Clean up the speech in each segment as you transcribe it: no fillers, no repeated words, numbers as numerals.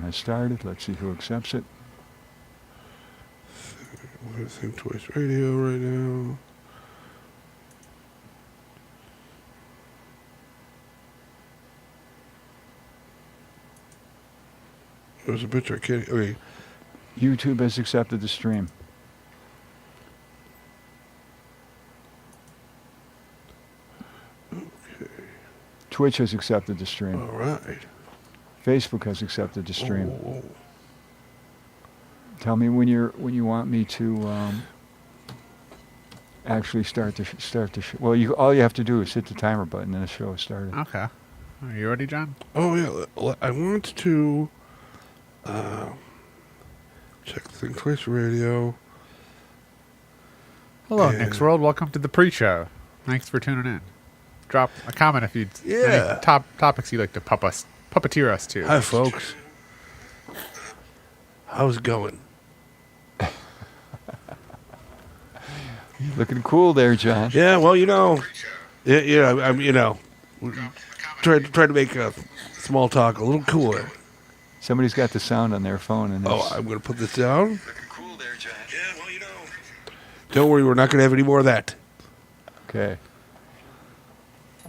has started. Let's see who accepts it. We're Think Twice Radio right now. There's a picture. I can't. Okay. YouTube has accepted the stream. Okay. Twitch has accepted the stream. All right. Facebook has accepted the stream. Whoa. Tell me when you want me to actually start the show. Well, all you have to do is hit the timer button and the show is started. Okay. Are you ready, John? Oh yeah. I want to check Think Twice Radio. Hello, And- Nick's World. Welcome to the pre-show. Thanks for tuning in. Drop a comment if you'd Yeah. any topics you'd like to puppeteer us to. Hi, folks. How's it going? Looking cool there, John. Yeah. Well, I'm trying to make Smalltalk a little cooler. Somebody's got the sound on their phone, and Oh, I'm gonna put this down. Looking cool there, John. Yeah, well, Don't worry, we're not gonna have any more of that. okay.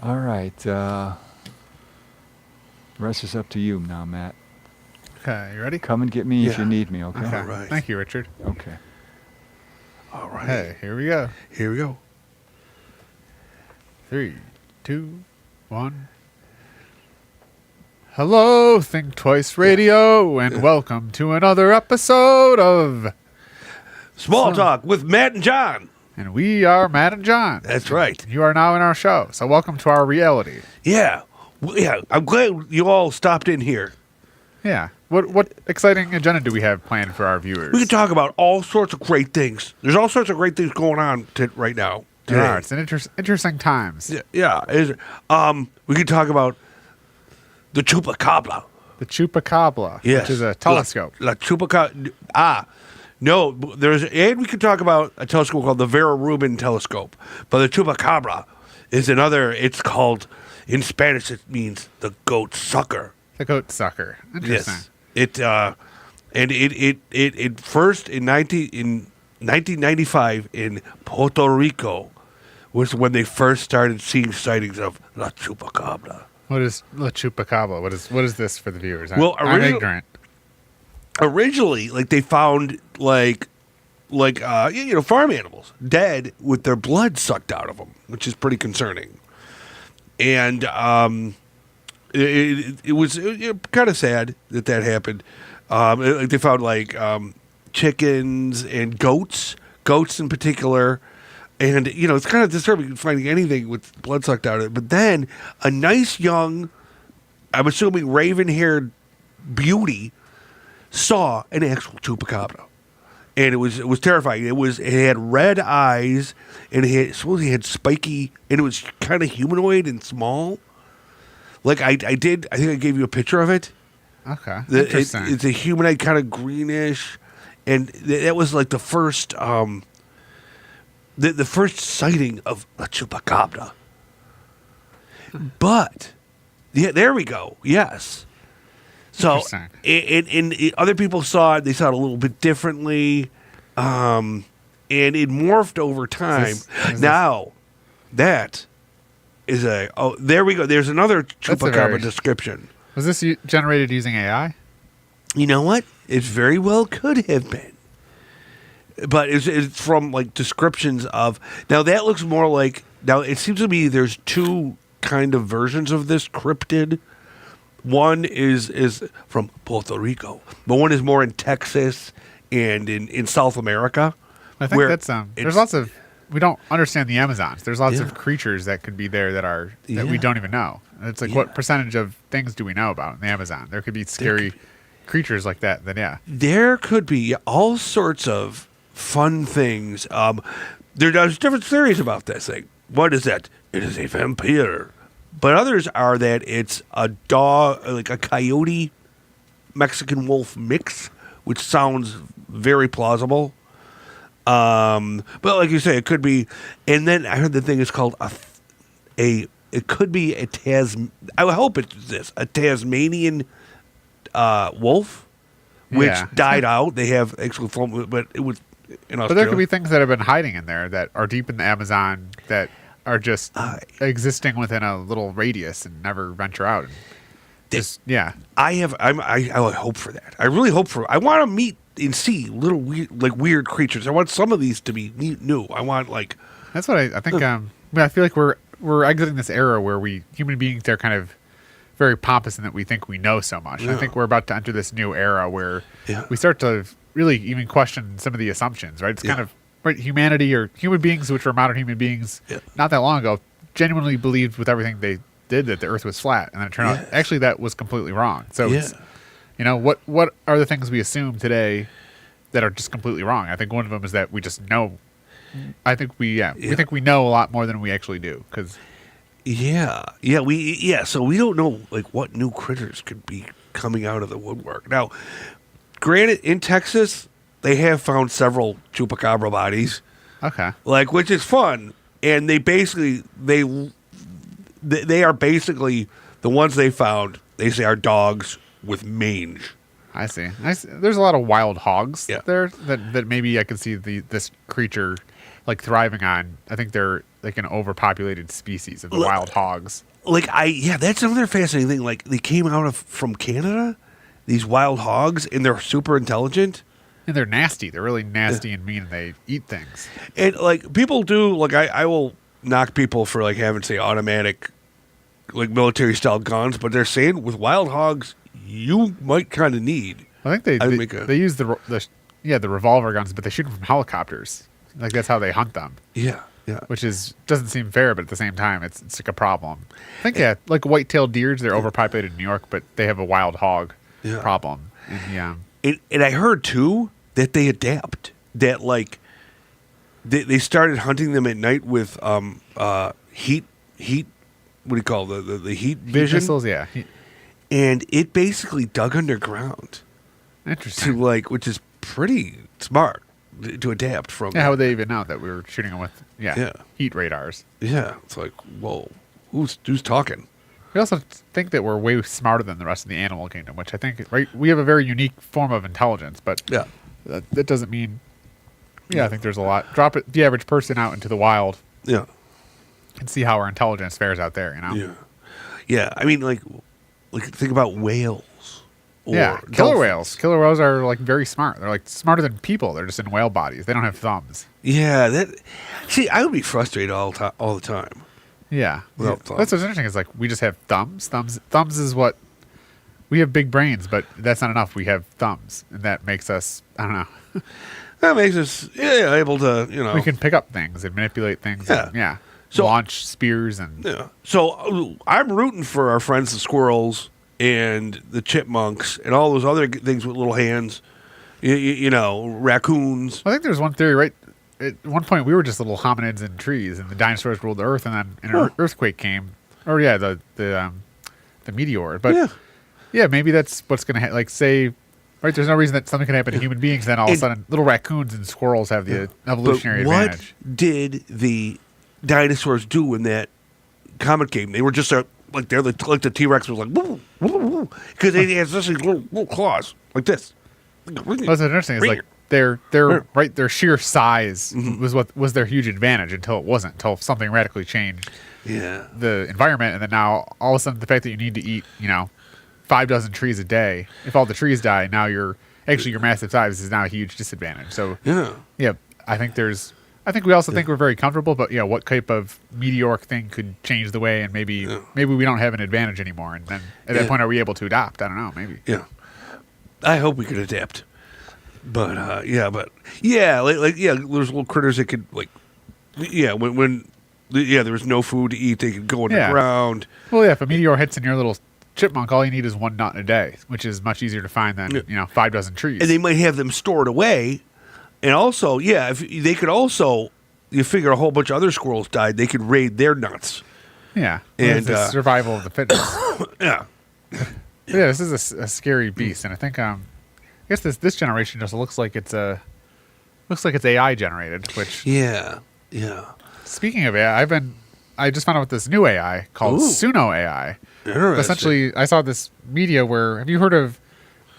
All right. The rest is up to you now, Matt. Okay, you ready? Come and get me if Yeah. you need me. Okay. Okay. All right. Thank you, Richard. Okay. All right. Hey, here we go. Here we go. 3, 2, 1. Hello, Think Twice Radio, and welcome to another episode of... Smalltalk with Matt and John. And we are Matt and John. That's right. You are now in our show, so welcome to our reality. Yeah. Yeah. I'm glad you all stopped in here. Yeah. What exciting agenda do we have planned for our viewers? We can talk about all sorts of great things. There's all sorts of great things going on right now. There are. Today. It's an interesting times. Yeah. We can talk about the Chupacabra. The Chupacabra, Yes. which is a telescope. La Chupacabra. No, and we could talk about a telescope called the Vera Rubin telescope. But the Chupacabra is another. It's called, in Spanish, it means the goat sucker. The goat sucker. Interesting. Yes. It first in 1995 in Puerto Rico was when they first started seeing sightings of La Chupacabra. What is La Chupacabra? What is this for the viewers? Well, I'm ignorant. Originally, they found farm animals dead with their blood sucked out of them, which is pretty concerning. And it was kind of sad that happened. They found chickens and goats in particular. And, it's kind of disturbing finding anything with blood sucked out of it. But then a nice young, I'm assuming raven-haired beauty saw an actual chupacabra. And it was terrifying. It had red eyes, and it had spiky, and it was kind of humanoid and small. I think I gave you a picture of it. Okay. Interesting. It's a humanoid, kind of greenish, and that was the first the first sighting of a chupacabra. But yeah, there we go. Yes. So and other people saw it. They saw it a little bit differently, and it morphed over time. Now that is there we go. There's another chupacabra description. Was this generated using AI? You know what? It very well could have been. But it's from descriptions of, now that looks more now it seems to me there's two kind of versions of this cryptid. One is from Puerto Rico, but one is more in Texas and in South America. I think that's there's lots of, we don't understand the Amazons. There's lots of creatures that could be there that we don't even know. It's what percentage of things do we know about in the Amazon? There could be scary creatures like that. Then there could be all sorts of fun things. There's different theories about this thing. What is that? It is a vampire. But others are that it's a dog, a coyote, Mexican wolf mix, which sounds very plausible. But like you say, it could be. And then I heard the thing is called it could be I hope it's this, a Tasmanian wolf. which Yeah. died out. They have actually flown, but it was in Australia. But there could be things that have been hiding in there that are deep in the Amazon that are just existing within a little radius and never venture out. I hope for that. I really hope for. I want to meet and see little weird creatures. I want some of these to be new. I want That's what I think. I feel like we're exiting this era where human beings are kind of very pompous in that we think we know so much. Yeah. I think we're about to enter this new era where Yeah. we start to really even question some of the assumptions. Right? It's kind of humanity or human beings, which were modern human beings, not that long ago, genuinely believed with everything they did that the Earth was flat, and then it turned out actually that was completely wrong. So, it's, what are the things we assume today that are just completely wrong? I think one of them is that we just know. I think we think we know a lot more than we actually do because. So we don't know what new critters could be coming out of the woodwork. Now, granted, in Texas, they have found several chupacabra bodies. Okay. Which is fun, and they basically they are basically the ones they found. They say are dogs with mange. I see. There's a lot of wild hogs there that maybe I could see this creature thriving on. I think they're an overpopulated species of the wild hogs. That's another fascinating thing. They came out from Canada, these wild hogs, and they're super intelligent. And they're nasty. They're really nasty and mean, and they eat things. And people do I will knock people for having say automatic military style guns, but they're saying with wild hogs you might kind of need. I think they use the revolver guns, but they shoot them from helicopters. That's how they hunt them. Yeah. Which doesn't seem fair, but at the same time, it's a problem. I think white-tailed deers, they're overpopulated in New York, but they have a wild hog problem. And I heard too that they adapt. That they started hunting them at night with heat. What do you call the heat vision? Missiles, And it basically dug underground. Interesting. To which is pretty smart to adapt from. Yeah, how would they even know that we were shooting them with heat radars? Yeah, it's whoa, who's talking? We also think that we're way smarter than the rest of the animal kingdom, which I think we have a very unique form of intelligence, but that doesn't mean. I think there's a lot. Drop the average person out into the wild. Yeah. And see how our intelligence fares out there. Yeah. I mean, think about whales. Or killer whales. Killer whales are very smart. They're smarter than people. They're just in whale bodies. They don't have thumbs. Yeah, I would be frustrated all the time. Yeah, without thumbs. That's what's interesting. Is we just have thumbs. Thumbs is what we have big brains, but that's not enough. We have thumbs, and that makes us. I don't know. That makes us able to We can pick up things and manipulate things. Yeah. And, so launch spears and. Yeah. So I'm rooting for our friends the squirrels and the chipmunks and all those other things with little hands. Raccoons. I think there's one theory, right? At one point, we were just little hominids in trees, and the dinosaurs ruled the earth, and then an earthquake came. Or the meteor. But maybe that's what's going to say. Right, there's no reason that something can happen to human beings. Then all of a sudden, little raccoons and squirrels have the evolutionary advantage. What did the dinosaurs do when that comet came? They were just they're the T-Rex was because they had such little claws like this. What's interesting is their sheer size was their huge advantage until it wasn't, until something radically changed the environment, and then now all of a sudden the fact that you need to eat 5 dozen trees a day, if all the trees die, now your massive size is now a huge disadvantage. So I think we also think we're very comfortable, but what type of meteoric thing could change the way, and maybe we don't have an advantage anymore, and then at that point, are we able to adopt? I don't know, maybe. Yeah, I hope we could adapt, but there's little critters that could when there was no food to eat, they could go in the ground. Well, if a meteor hits in your little chipmunk, all you need is one nut a day, which is much easier to find than 5 dozen trees. And they might have them stored away. And also, if they could also, you figure a whole bunch of other squirrels died, they could raid their nuts. Yeah, and the survival of the fittest. This is a scary beast, and I think I guess this generation just looks like it's AI generated. Which Speaking of AI, I just found out this new AI called Suno AI. Essentially, I saw this media where have you heard of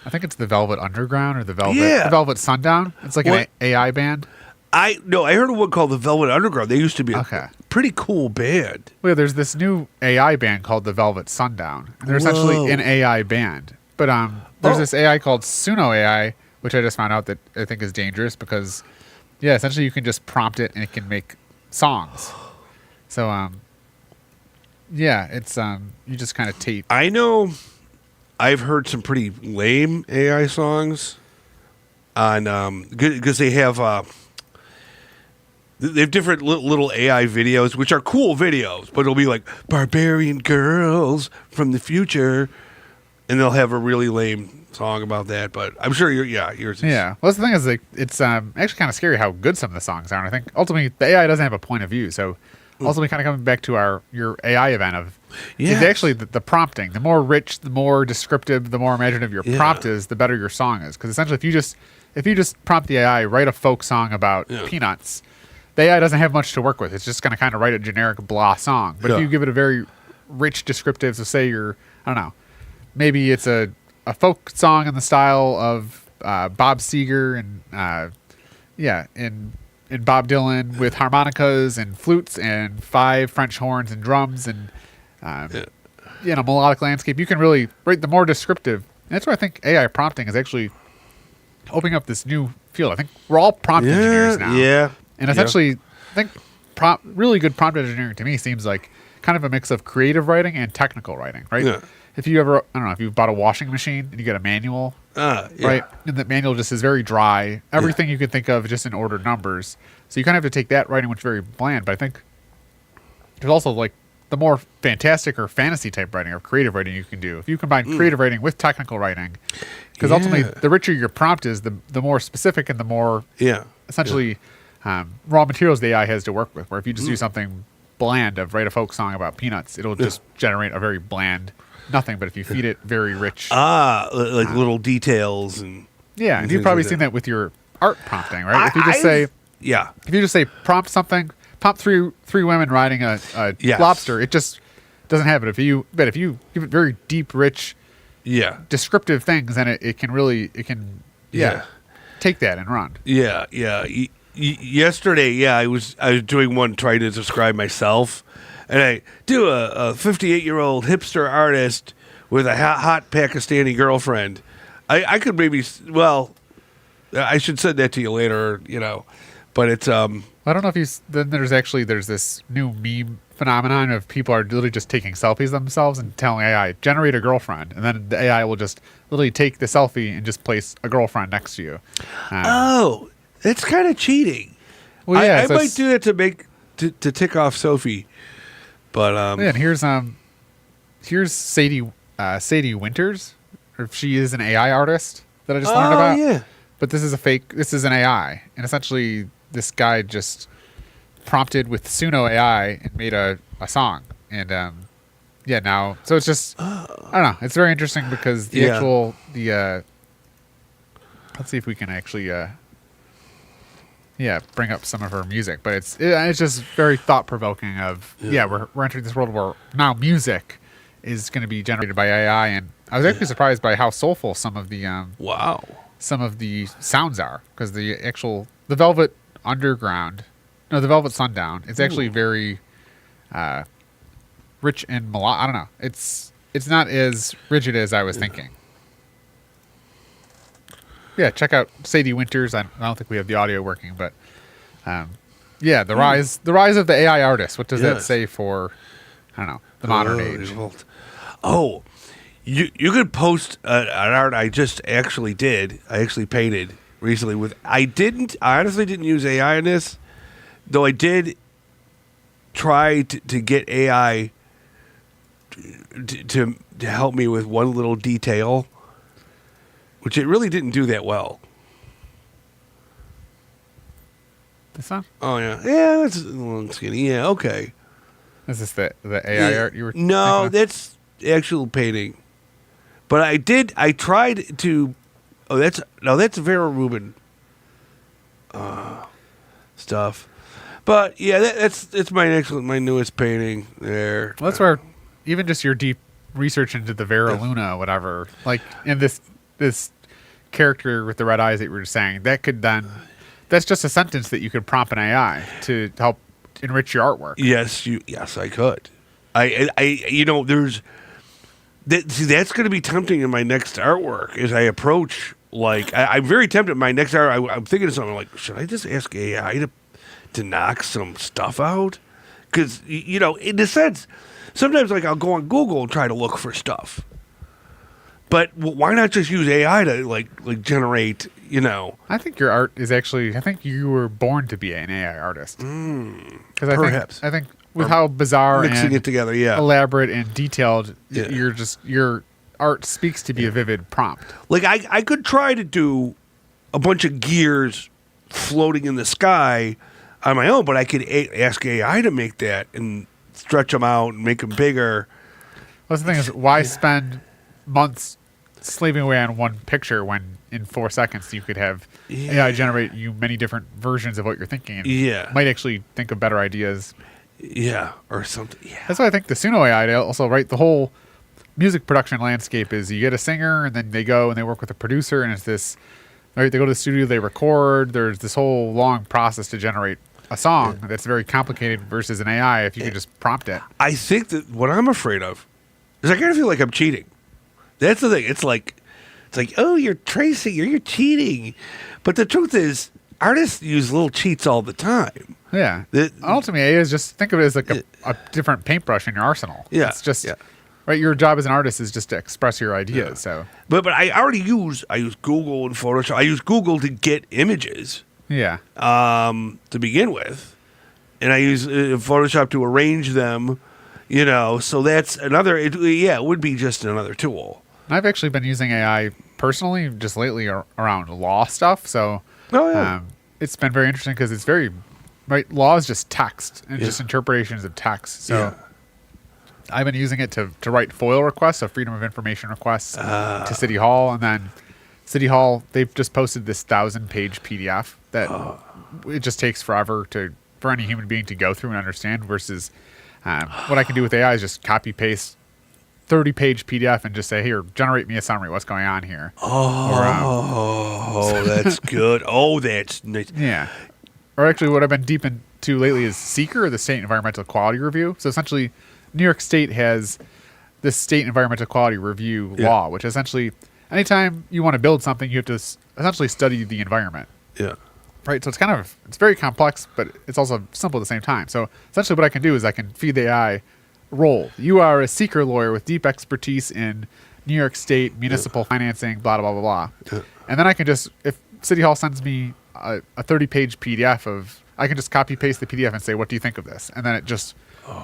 I think it's the Velvet Underground or the Yeah. Velvet Sundown. It's like What? an AI band. I heard of one called the Velvet Underground. They used to be a Okay. pretty cool band. Well, there's this new AI band called the Velvet Sundown. And they're essentially Whoa. an AI band. But there's Oh. this AI called Suno AI, which I just found out that I think is dangerous because, yeah, essentially you can just prompt it and it can make songs. So, yeah, it's you just kind of tape. I know I've heard some pretty lame AI songs on because they have different little AI videos, which are cool videos, but it'll be like barbarian girls from the future, and they'll have a really lame song about that. But I'm sure yours is. Yeah. Well, that's the thing is, like, it's actually kind of scary how good some of the songs are. And I think ultimately the AI doesn't have a point of view. So ultimately, kind of coming back to your AI event of Yes. it's actually the prompting. The more rich, the more descriptive, the more imaginative your Yeah. prompt is, the better your song is. Because essentially, if you just prompt the AI, write a folk song about peanuts, the AI doesn't have much to work with. It's just going to kind of write a generic blah song. But if Yeah. you give it a very rich descriptive, so say you're, I don't know, maybe it's a folk song in the style of Bob Seger and and Bob Dylan with harmonicas and flutes and 5 French horns and drums and melodic landscape. You can really write the more descriptive. And that's why I think AI prompting is actually opening up this new field. I think we're all prompt engineers now. Yeah. And essentially, I think really good prompt engineering to me seems like kind of a mix of creative writing and technical writing, right? Yeah. If you ever, I don't know, if you've bought a washing machine and you get a manual, Yeah. right? And the manual just is very dry. Everything you can think of just in ordered numbers. So you kind of have to take that writing, which is very bland. But I think there's also like the more fantastic or fantasy type writing or creative writing you can do. If you combine creative writing with technical writing, because ultimately the richer your prompt is, the more specific and the more essentially raw materials the AI has to work with. Where if you just do something bland of write a folk song about peanuts, it'll just generate a very bland nothing. But if you feed it very rich, like little details and and you've things probably like seen that. that with your art prompting, right? If you just say prompt something, prompt three women riding a Yes. lobster, it just doesn't have it. If you give it very deep, rich, descriptive things, then it can take that and run. Yesterday, I was doing one trying to describe myself, and I do a 58-year-old hipster artist with a hot Pakistani girlfriend. I could maybe I should send that to you later, but it's I don't know if there's this new meme phenomenon of people are literally just taking selfies themselves and telling AI generate a girlfriend, and then the AI will just literally take the selfie and just place a girlfriend next to you. It's kind of cheating. Well, yeah, I so might do that to tick off Sophie, but and here's Sadie Winters, or she is an AI artist that I just learned about. Yeah. But this is an AI, and essentially this guy just prompted with Suno AI and made a song, and now so it's just I don't know, it's very interesting because the actual let's see if we can actually bring up some of her music, but it's just very thought provoking. We're entering this world where now music is going to be generated by AI, and I was actually surprised by how soulful some of the sounds are, because the Velvet Underground, no, the Velvet Sundown, it's actually very rich and I don't know, it's not as rigid as I was thinking. Yeah, check out Sadie Winters. I don't think we have the audio working, but the rise of the AI artist. What does that say for, I don't know, the modern age? Oh, you could post an art I just actually did. I actually painted recently with. I honestly didn't use AI in this, though. I did try to get AI to help me with one little detail, which it really didn't do that well. This one? Oh yeah, that's a little skinny. Yeah, okay. Is this the AI art you were? No, thinking of? that's actual painting. But I tried to. Oh, that's Vera Rubin stuff. But yeah, that's my newest painting there. Well, that's where even just your deep research into the Vera Luna, whatever, like in this this character with the red eyes that you were just saying, that's just a sentence that you could prompt an AI to help enrich your artwork. Yes, I could. There's that's going to be tempting in my next artwork as I approach. Like, I'm very tempted. My next art, I'm thinking of something like, should I just ask AI to knock some stuff out? Because in a sense, sometimes like I'll go on Google and try to look for stuff. But why not just use AI to like generate? I think your art is actually. I think you were born to be an AI artist. Because Perhaps. I think with how bizarre Mixing and it together, yeah. elaborate and detailed, Yeah. your art speaks to be a vivid prompt. Like I could try to do a bunch of gears floating in the sky on my own, but I could ask AI to make that and stretch them out and make them bigger. Well, the thing is, why spend months slaving away on one picture when in 4 seconds you could have AI generate you many different versions of what you're thinking and might actually think of better ideas. Yeah, or something. Yeah. That's why I think the Suno AI also, right, the whole music production landscape is you get a singer and then they go and they work with a producer and it's this, right, they go to the studio, they record, there's this whole long process to generate a song that's very complicated versus an AI if you could just prompt it. I think that what I'm afraid of is I kind of feel like I'm cheating. That's the thing. It's like, oh, you're tracing, you're cheating. But the truth is, artists use little cheats all the time. Yeah. Ultimately, AI is just, think of it as like a different paintbrush in your arsenal. Yeah. It's just, right, your job as an artist is just to express your ideas. Yeah. So, But I already use Google and Photoshop. I use Google to get images. Yeah. To begin with. And I use Photoshop to arrange them, so that's another, it would be just another tool. I've actually been using AI personally just lately around law stuff. So it's been very interesting because it's very, right, law is just text and just interpretations of text. So I've been using it to write FOIL requests, so Freedom of Information requests to City Hall. And then City Hall, they've just posted this 1,000-page PDF that it just takes forever for any human being to go through and understand versus what I can do with AI is just copy-paste 30-page PDF and just say, here, generate me a summary. What's going on here? That's good. Oh, that's nice. Yeah. Or actually what I've been deep into lately is SEEKR, the State Environmental Quality Review. So essentially, New York State has this State Environmental Quality Review law, which essentially, anytime you want to build something, you have to essentially study the environment. Yeah. Right, so it's very complex, but it's also simple at the same time. So essentially what I can do is I can feed the AI, roll. You are a SEEKR lawyer with deep expertise in New York State municipal financing, blah, blah, blah, blah. Yeah. And then I can just, if City Hall sends me a 30-page PDF I can just copy-paste the PDF and say, what do you think of this? And then it just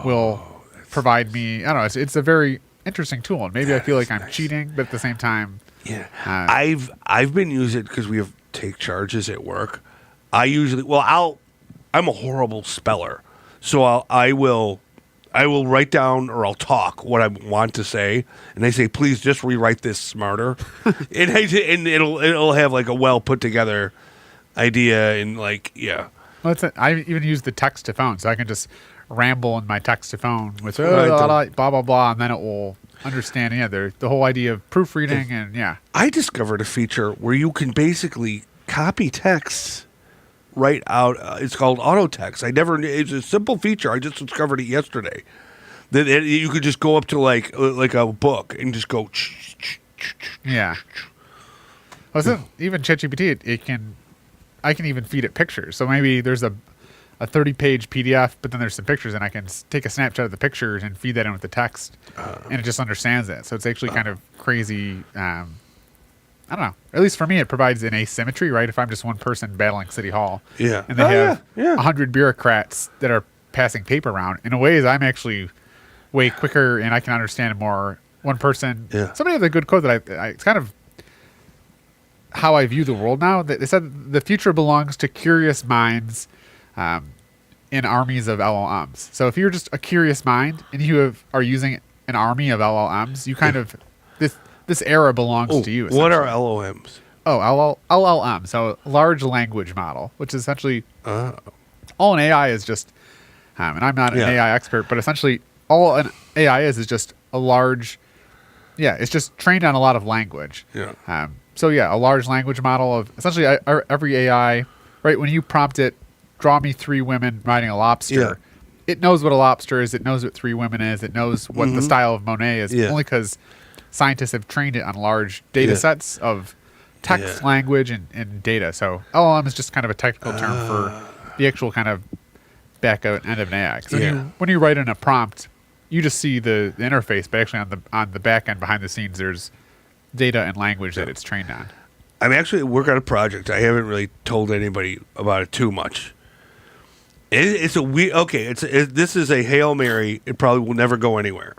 will provide me, I don't know, it's a very interesting tool. And maybe I feel like I'm cheating, but at the same time. Yeah. I've been using it because we have take charges at work. I'm a horrible speller, so I will write down or I'll talk what I want to say, and they say, please just rewrite this smarter, and it'll have like a well put together idea and like Well, I even use the text to phone, so I can just ramble in my text to phone with blah blah blah, and then it will understand. The whole idea of proofreading and I discovered a feature where you can basically copy texts right out. It's called auto text. It's a simple feature. I just discovered it yesterday. That you could just go up to like a book and just go. Yeah. Well, so even ChatGPT, I can even feed it pictures. So maybe there's a 30-page PDF, but then there's some pictures, and I can take a snapshot of the pictures and feed that in with the text, and it just understands it. So it's actually kind of crazy. I don't know. At least for me, it provides an asymmetry, right? If I'm just one person battling City Hall, and they have 100 bureaucrats that are passing paper around, in a ways, I'm actually way quicker, and I can understand it more. One person, somebody had a good quote that it's kind of how I view the world now. They said the future belongs to curious minds in armies of LLMs. So if you're just a curious mind and you are using an army of LLMs, you kind of this era belongs to you. What are LLMs? LLM, so large language model, which is essentially all an AI is just, and I'm not an AI expert, but essentially all an AI is just a large, it's just trained on a lot of language. Yeah. So yeah, a large language model of essentially every AI, right? When you prompt it, draw me 3 women riding a lobster. Yeah. It knows what a lobster is. It knows what 3 women is. It knows what the style of Monet is. Yeah. Only because scientists have trained it on large data sets of text, language, and data. So LLM is just kind of a technical term for the actual kind of back end of an AI. 'Cause when you write in a prompt, you just see the interface, but actually on the back end behind the scenes, there's data and language that it's trained on. I'm actually working on a project. I haven't really told anybody about it too much. It's a weird. Okay, this is a Hail Mary. It probably will never go anywhere.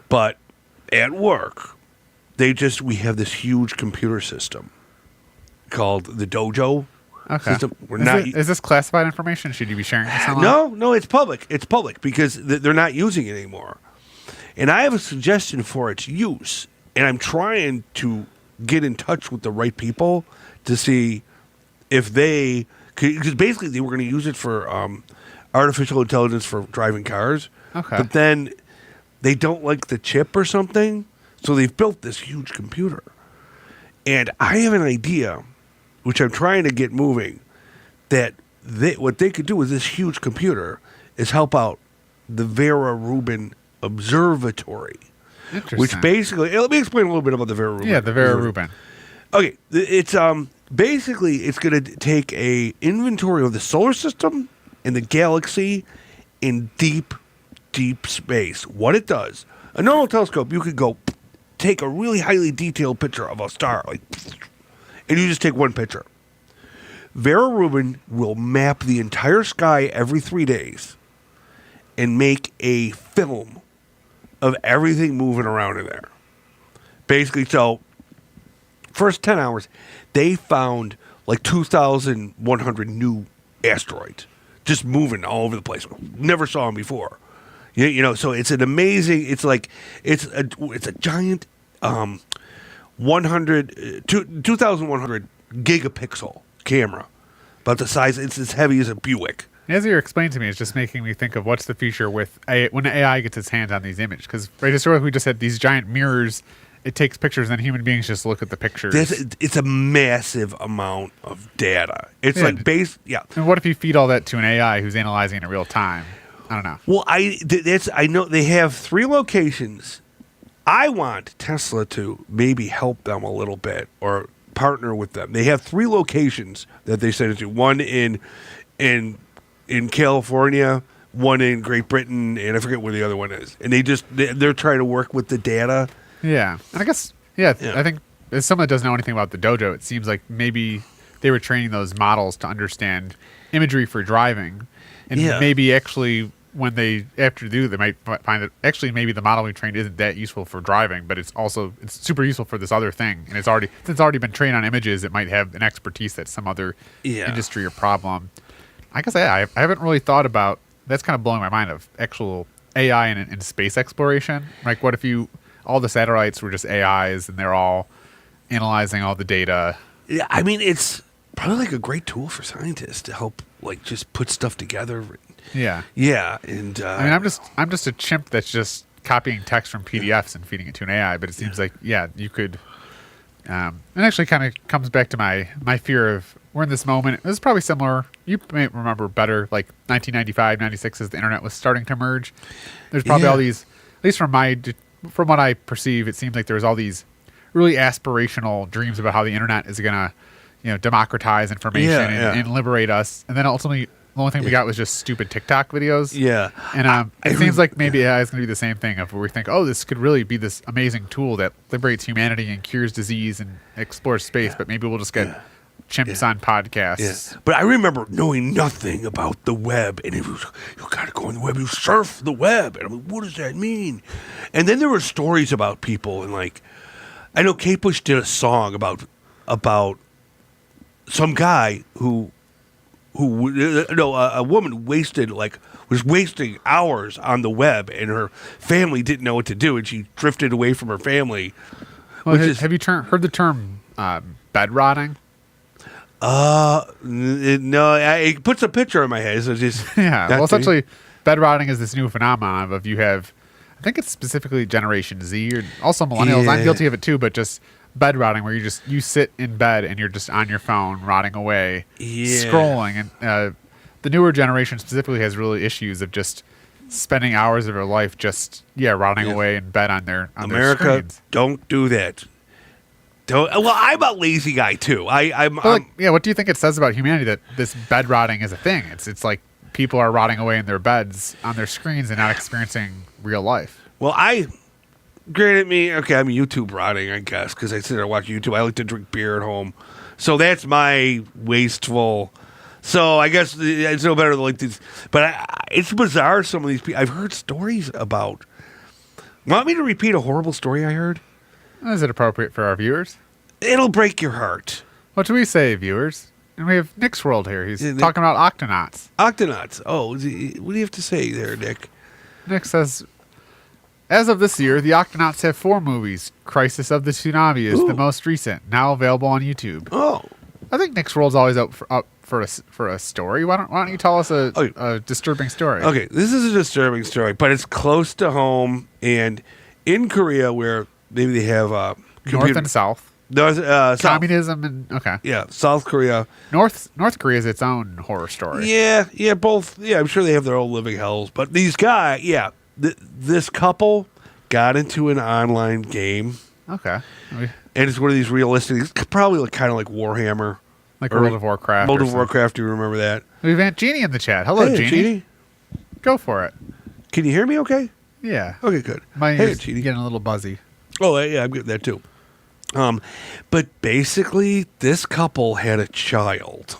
But at work, we have this huge computer system called the Dojo Okay. system. Is this classified information? Should you be sharing this online? No, it's public. It's public because they're not using it anymore. And I have a suggestion for its use, and I'm trying to get in touch with the right people to see if they, because basically they were going to use it for artificial intelligence for driving cars. Okay. But then they don't like the chip or something, so they've built this huge computer. And I have an idea, which I'm trying to get moving, that what they could do with this huge computer is help out the Vera Rubin Observatory. Which basically, let me explain a little bit about the Vera Rubin. Yeah, the Vera Rubin. Okay, it's basically it's going to take a inventory of the solar system and the galaxy in deep space. What it does, a normal telescope, you could go take a really highly detailed picture of a star, and you just take one picture. Vera Rubin will map the entire sky every 3 days and make a film of everything moving around in there. Basically, so first 10 hours, they found like 2,100 new asteroids just moving all over the place. Never saw them before. You know, so it's an amazing. It's like it's a giant 2,100 gigapixel camera, about the size. It's as heavy as a Buick. As you're explaining to me, it's just making me think of what's the future with when AI gets its hands on these images. Because historically, we just had these giant mirrors. It takes pictures, and then human beings just look at the pictures. It's a massive amount of data. It's like And what if you feed all that to an AI who's analyzing it in real time? I don't know. Well, I know they have 3 locations. I want Tesla to maybe help them a little bit or partner with them. They have 3 locations that they send it to. One in California, one in Great Britain, and I forget where the other one is. And they're trying to work with the data. Yeah, and I guess I think as someone that doesn't know anything about the Dojo, it seems like maybe they were training those models to understand imagery for driving, and maybe actually when they they might find that actually maybe the model we trained isn't that useful for driving, but it's super useful for this other thing, and it's already been trained on images. It might have an expertise that's some other industry or problem. I guess I haven't really thought about that's kind of blowing my mind of actual AI in space exploration. Like, what if all the satellites were just AIs and they're all analyzing all the data? Yeah, I mean, it's probably like a great tool for scientists to help, like, just put stuff together. Yeah. Yeah, and I mean, I'm just a chimp that's just copying text from PDFs and feeding it to an AI. But it seems like you could. It actually kind of comes back to my fear of we're in this moment. This is probably similar. You may remember better, like 1995, 96, as the internet was starting to emerge. There's probably all these, at least from what I perceive, it seems like there's all these really aspirational dreams about how the internet is going to, democratize information and liberate us. And then ultimately, the only thing we got was just stupid TikTok videos. Yeah. And it seems like maybe AI is going to be the same thing of where we think, this could really be this amazing tool that liberates humanity and cures disease and explores space, but maybe we'll just get chimps on podcasts. Yeah. But I remember knowing nothing about the web, and it was, you got to go on the web, you surf the web. And I'm like, what does that mean? And then there were stories about people, and like, I know Kate Bush did a song about some guy a woman was wasting hours on the web, and her family didn't know what to do, and she drifted away from her family. Well, have you heard the term bed rotting? No, it puts a picture in my head. So just well, essentially, bed rotting is this new phenomenon of you have, I think it's specifically Generation Z or also millennials. I'm guilty of it too, but just bed rotting, where you sit in bed and you're just on your phone, rotting away, scrolling, and the newer generation specifically has really issues of just spending hours of their life just rotting away in bed on their America, screens. don't do that. Don't. Well, I'm a lazy guy too. I'm what do you think it says about humanity that this bed rotting is a thing? It's like people are rotting away in their beds on their screens and not experiencing real life. Well, granted I'm YouTube rotting, I guess, because I sit there and watch YouTube. I like to drink beer at home. So that's my wasteful. So I guess it's no better than like these. But it's bizarre, some of these people. I've heard stories about. Want me to repeat a horrible story I heard? Is it appropriate for our viewers? It'll break your heart. What do we say, viewers? And we have Nick's World here. He's talking about octonauts. Octonauts. Oh, what do you have to say there, Nick? Nick says, as of this year, the Octonauts have 4 movies. Crisis of the Tsunami is the most recent, now available on YouTube. Oh. I think Nick's World's always up for a story. Why don't you tell us a disturbing story? Okay, this is a disturbing story, but it's close to home, and in Korea, where maybe they have North and South. South. Communism and okay. Yeah, South Korea. North Korea is its own horror story. Yeah, both. Yeah, I'm sure they have their own living hells, but these guys, this couple got into an online game. Okay. And it's one of these realistic, it's probably kind of like Warhammer. Like World of Warcraft. World of Warcraft, do you remember that? We have Aunt Jeannie in the chat. Hello, Hey, Jeannie. Go for it. Can you hear me okay? Yeah. Okay, good. My Hey, ears Jeannie. getting a little buzzy. Oh, yeah, I'm getting that too. But basically, this couple had a child.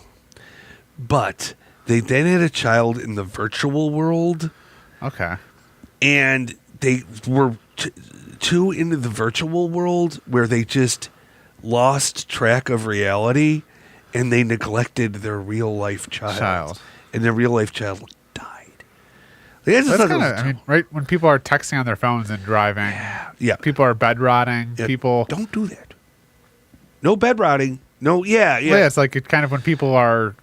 But they then had a child in the virtual world. Okay. And they were too into the virtual world where they just lost track of reality and they neglected their real life child. And their real life child died. That's kind of, right? When people are texting on their phones and driving, people are bed rotting. People don't do that. No bed rotting. No, Well, yeah, it's like it's kind of when people are,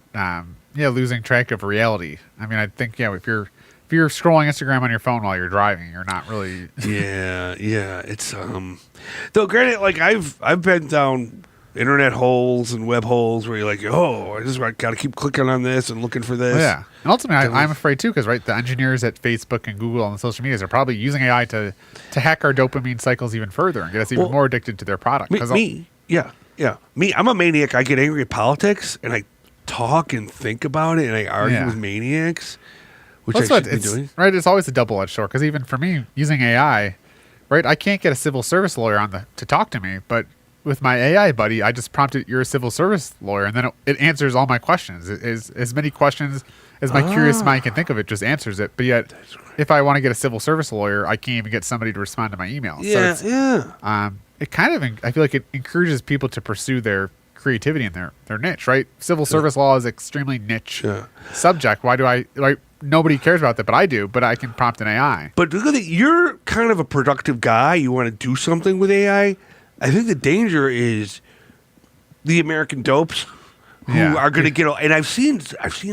losing track of reality. I mean, I think if you're scrolling Instagram on your phone while you're driving, you're not really. It's though granted, like I've been down internet holes and web holes where you're like, I just got to keep clicking on this and looking for this. Yeah, and ultimately, I'm afraid too because the engineers at Facebook and Google and the social medias are probably using AI to hack our dopamine cycles even further and get us even more addicted to their product. Me, I'm a maniac. I get angry at politics and I talk and think about it and I argue with maniacs. Which I should be doing. Right, it's always a double-edged sword because even for me, using AI, right, I can't get a civil service lawyer to talk to me, but with my AI buddy, I just prompted, "You're a civil service lawyer," and then it answers all my questions. It is as many questions as my curious mind can think of. It just answers it. But yet, if I want to get a civil service lawyer, I can't even get somebody to respond to my email. It kind of, I feel like it encourages people to pursue their creativity and their niche, right? Civil service law is extremely niche subject. Why do nobody cares about that, but I do. But I can prompt an AI. But look at it. You're kind of a productive guy. You want to do something with AI. I think the danger is the American dopes who are going to get. And I've seen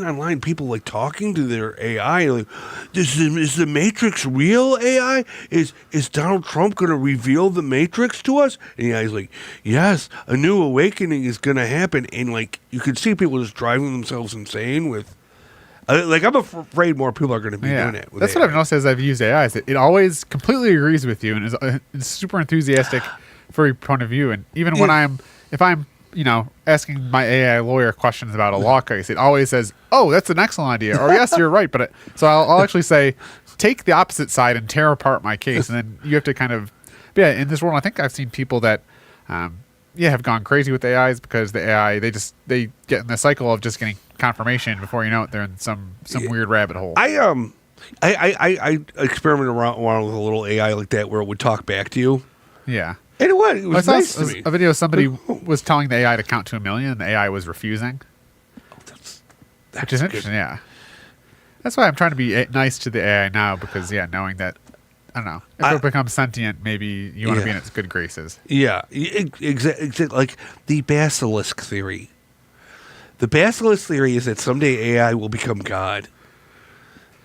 online people like talking to their AI like, is the Matrix real AI? Is Donald Trump going to reveal the Matrix to us? And the AI's like, yes, a new awakening is going to happen. And like you can see people just driving themselves insane with. Like I'm afraid more people are going to be doing it. That's what I've noticed as I've used AI. Is it always completely agrees with you and is super enthusiastic for your point of view. And even when if I'm asking my AI lawyer questions about a law case, it always says, "Oh, that's an excellent idea," or "Yes, you're right." But so I'll actually say, "Take the opposite side and tear apart my case," and then you have to kind of, in this world, I think I've seen people that. Have gone crazy with AIs because the AI they get in the cycle of just getting confirmation before you know it they're in some weird rabbit hole. I experimented around with a little AI like that where it would talk back to you. Yeah. And it was nice to me. A video of somebody was telling the AI to count to 1 million and the AI was refusing. Which is interesting, yeah. That's why I'm trying to be nice to the AI now because knowing that I don't know. If it becomes sentient, maybe you want to be in its good graces. Yeah, exactly. Like the basilisk theory. The basilisk theory is that someday AI will become God,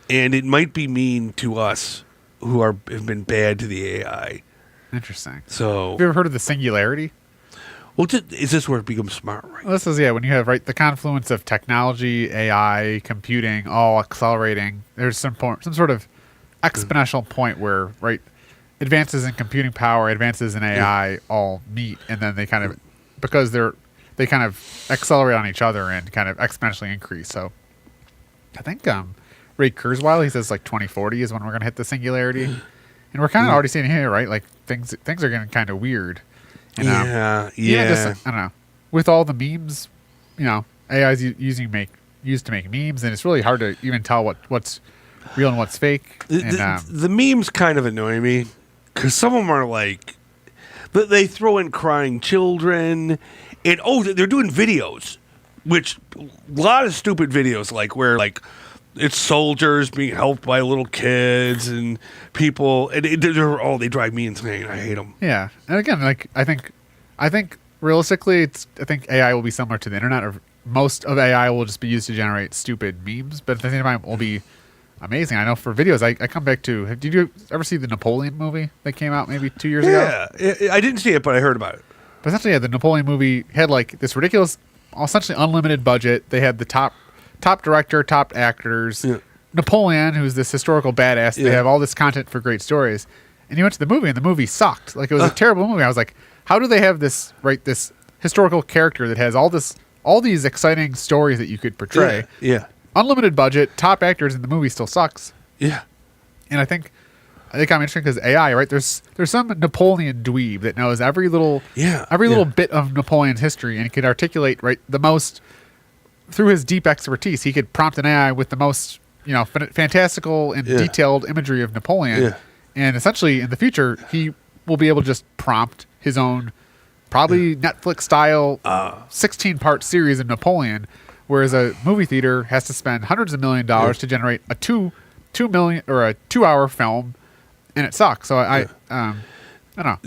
and it might be mean to us who have been bad to the AI. Interesting. So, have you ever heard of the singularity? Well, is this where it becomes smart, right? Well, this is when you have the confluence of technology, AI, computing, all accelerating. There's some sort of exponential point where advances in computing power, advances in AI all meet, and then they kind of because they kind of accelerate on each other and kind of exponentially increase. So I think Ray Kurzweil, he says 2040 is when we're going to hit the singularity, and we're kind of already seeing it here, right? Like things are getting kind of weird. And, yeah. I don't know. With all the memes, AI is used to make memes, and it's really hard to even tell what's real and what's fake. The memes kind of annoy me because some of them are but they throw in crying children, and they're doing videos, which a lot of stupid videos where it's soldiers being helped by little kids and people, and they drive me insane. I hate them. Yeah, and again, I think realistically, I think AI will be similar to the internet, or most of AI will just be used to generate stupid memes, but at the same time, it will be amazing. I know for videos, I come back to. Did you ever see the Napoleon movie that came out maybe 2 years ago? Yeah, I didn't see it, but I heard about it. But essentially, the Napoleon movie had this ridiculous, essentially unlimited budget. They had the top director, top actors. Yeah. Napoleon, who's this historical badass. They have all this content for great stories. And you went to the movie, and the movie sucked. It was a terrible movie. I was like, how do they have this historical character that has all these exciting stories that you could portray? Yeah. Unlimited budget, top actors, and the movie still sucks. Yeah. And I think I'm interested because AI, right? There's some Napoleon dweeb that knows every little bit of Napoleon's history and could articulate the most through his deep expertise. He could prompt an AI with the most fantastical and detailed imagery of Napoleon. Yeah. And essentially, in the future, he will be able to just prompt his own, probably Netflix style 16-part series of Napoleon. Whereas a movie theater has to spend hundreds of $millions to generate a 2 million or a 2-hour film, and it sucks. So I don't know.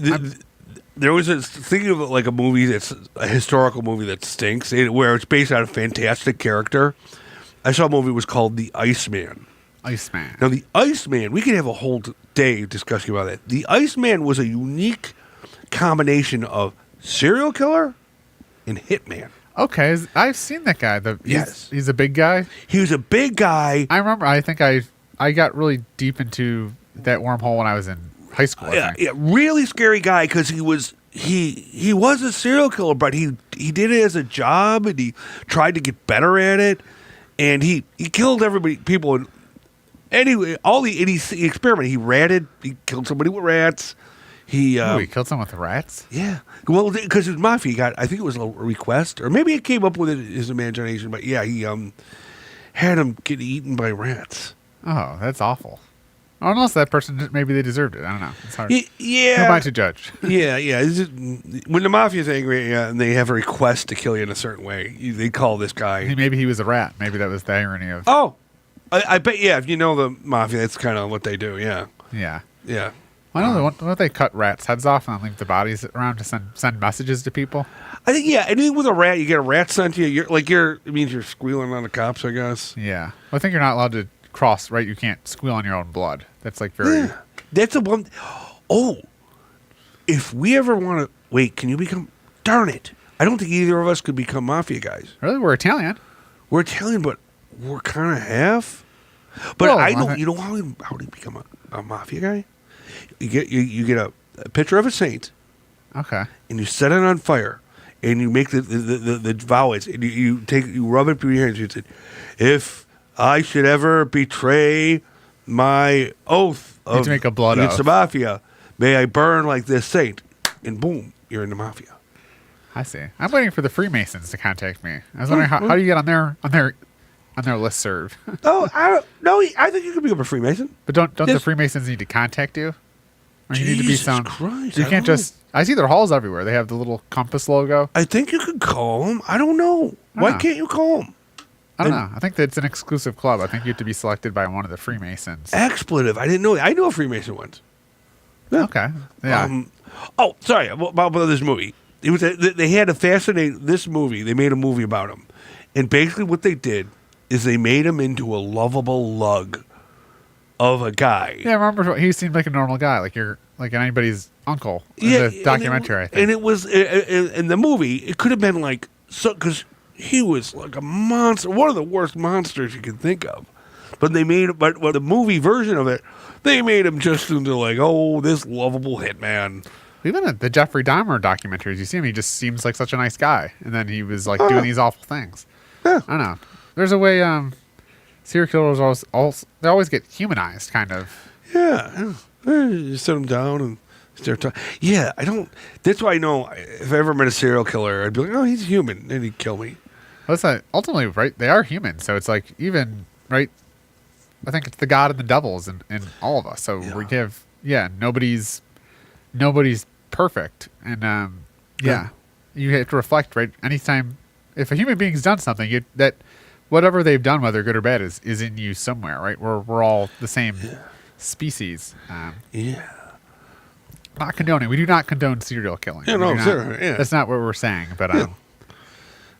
There was thinking of a movie that's a historical movie that stinks, where it's based on a fantastic character. I saw a movie was called The Iceman. Iceman. Now, The Iceman, we could have a whole day discussing about that. The Iceman was a unique combination of serial killer and hitman. Okay, I've seen that guy. He's a big guy. He was a big guy. I remember. I think I got really deep into that wormhole when I was in high school. Yeah, really scary guy because he was a serial killer, but he did it as a job and he tried to get better at it, and he killed people. And anyway, he experimented. He ratted. He killed somebody with rats. He killed someone with rats? Yeah. Well, because his mafia I think it was a request, or maybe it came up with it in his imagination, but yeah, he had him get eaten by rats. Oh, that's awful. Unless that person, maybe they deserved it. I don't know. It's hard. Yeah. Who am I to judge? Yeah. When the mafia's angry and they have a request to kill you in a certain way, they call this guy. Maybe he was a rat. Maybe that was the irony of. Oh, I bet. Yeah, if you know the mafia, that's kind of what they do. Yeah. Yeah. Yeah. I know they cut rats' heads off and leave the bodies around to send messages to people. I think anything with a rat, you get a rat sent to you. It means you're squealing on the cops, I guess. Yeah, well, I think you're not allowed to cross. Right, you can't squeal on your own blood. That's very. Yeah. That's a one. Oh, if we ever want to wait, can you become? Darn it! I don't think either of us could become mafia guys. Really, we're Italian. We're Italian, but we're kind of half. But well, I know. You know how do you become a mafia guy? You get a picture of a saint, okay, and you set it on fire, and you make the vows, and you rub it through your hands. You say, "If I should ever betray my oath to make a blood against oath. the mafia, may I burn like this saint." And boom, you're in the mafia. I see. I'm waiting for the Freemasons to contact me. I was wondering how do you get on their listserv? Oh, I think you could become a Freemason. But don't the Freemasons need to contact you? Or you need to be Jesus some. Christ, You I can't don't just. I see their halls everywhere. They have the little compass logo. I think you could call them. I don't know. Why know. can't you call them? I don't know. I think that it's an exclusive club. I think you have to be selected by one of the Freemasons. Expletive. I didn't know. I knew a Freemason once. Yeah. Okay. Yeah. Sorry about this movie. It was they had a fascinating this movie. They made a movie about him, and basically what they did is they made him into a lovable lug of a guy. Yeah, I remember he seemed like a normal guy. Like like anybody's uncle in Yeah, the documentary. I think. And it was in the movie. It could have been like because he was like a monster, one of the worst monsters you can think of. But they made the movie version of it, they made him just into like, oh, this lovable hitman. Even at the Jeffrey Dahmer documentaries, you see him, he just seems like such a nice guy. And then he was like doing these awful things. Yeah. I don't know. There's a way serial killers they always get humanized, kind of. Yeah. You sit him down and start talking. Yeah, I don't. That's why I know if I ever met a serial killer, I'd be like, oh, he's human, and he'd kill me. Well, that's ultimately, right, they are human. So it's like, even, right, I think it's the God and the devils in all of us. So we give, nobody's perfect. And, you have to reflect, right? Anytime, if a human being's done something, that whatever they've done, whether good or bad, is in you somewhere, right? We're all the same species. Not condoning. We do not condone serial killing. Yeah, no, sure. Yeah. That's not what we're saying. But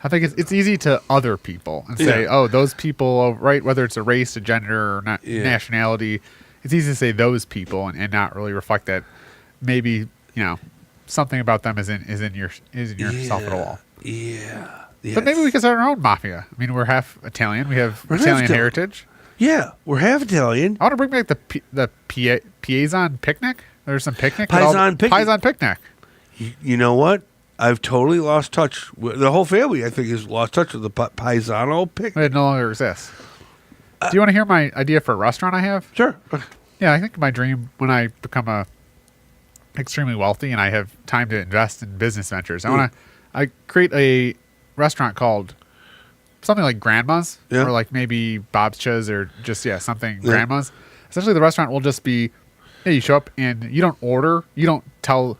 I think it's easy to other people and say, oh, those people, right? Whether it's a race, a gender, or not nationality, it's easy to say those people and not really reflect that maybe something about them isn't yourself at all. Yeah. Yes. But maybe we can start our own mafia. I mean, we're half Italian. We have Italian heritage. Yeah, we're half Italian. I want to bring back the Piazon picnic. There's some picnic. Paisan picnic. Paisan picnic. You know what? I've totally lost touch. The whole family, I think, has lost touch with the Paisano picnic. It no longer exists. Do you want to hear my idea for a restaurant I have? Sure. Yeah, I think my dream when I become extremely wealthy and I have time to invest in business ventures, I create a restaurant called something like Grandma's or like maybe Bob's Chiz or just something Grandma's. Essentially, the restaurant will just be you show up and you don't order, you don't tell.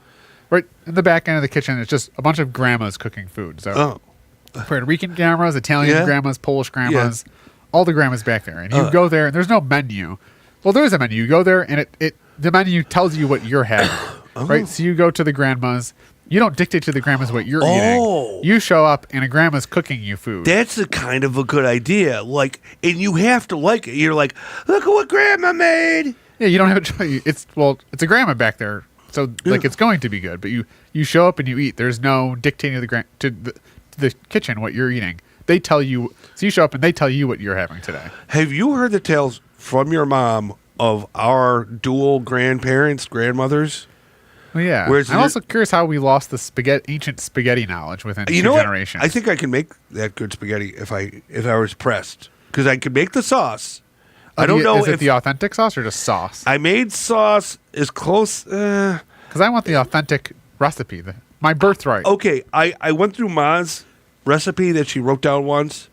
Right in the back end of the kitchen, it's just a bunch of grandmas cooking food. So Puerto Rican grandmas, Italian grandmas, Polish grandmas, all the grandmas back there. And you go there and there's no menu. Well, there is a menu. You go there and the menu tells you what you're having. Right? So you go to the grandmas. You don't dictate to the grandmas what you're eating. You show up and a grandma's cooking you food. That's a kind of a good idea. Like, and you have to like it. You're like, look at what grandma made. Yeah, you don't have to. It's a grandma back there. So like it's going to be good, but you show up and you eat. There's no dictating to the kitchen what you're eating. They tell you. So you show up and they tell you what you're having today. Have you heard the tales from your mom of our dual grandmothers? Well, yeah. I'm also curious how we lost the ancient spaghetti knowledge within 2 generations. I think I can make that good spaghetti if I was pressed because I could make the sauce. I don't know if the authentic sauce or just sauce. I made sauce as close. Because I want the authentic recipe, my birthright. Okay, I went through Ma's recipe that she wrote down once.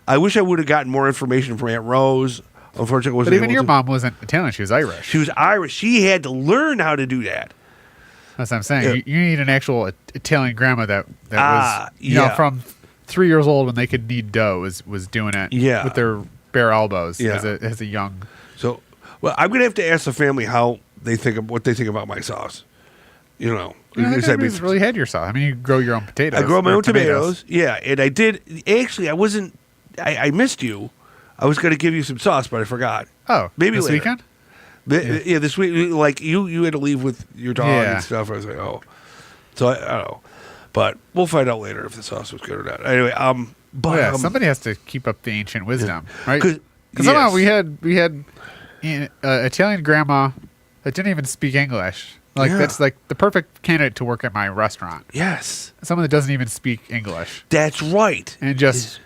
I wish I would have gotten more information from Aunt Rose. Unfortunately, I wasn't but even able your to. mom wasn't Italian; she was Irish. She was Irish. She had to learn how to do that. That's what I'm saying. You need an actual Italian grandma that was from 3 years old when they could knead dough was doing it with their bare elbows as a young. So, well, I'm gonna have to ask the family how they think of what they think about my sauce. I never really had your sauce. I mean, you grow your own potatoes. I grow my own tomatoes. Yeah, and I did. Actually, I wasn't. I missed you. I was gonna give you some sauce, but I forgot. Oh, maybe this later. weekend. Yeah, this week, like you had to leave with your dog and stuff. I was like, oh, so I don't know, but we'll find out later if the sauce was good or not. Anyway, but somebody has to keep up the ancient wisdom, right? Because somehow we had Italian grandma that didn't even speak English. That's like the perfect candidate to work at my restaurant. Yes, someone that doesn't even speak English. That's right, and just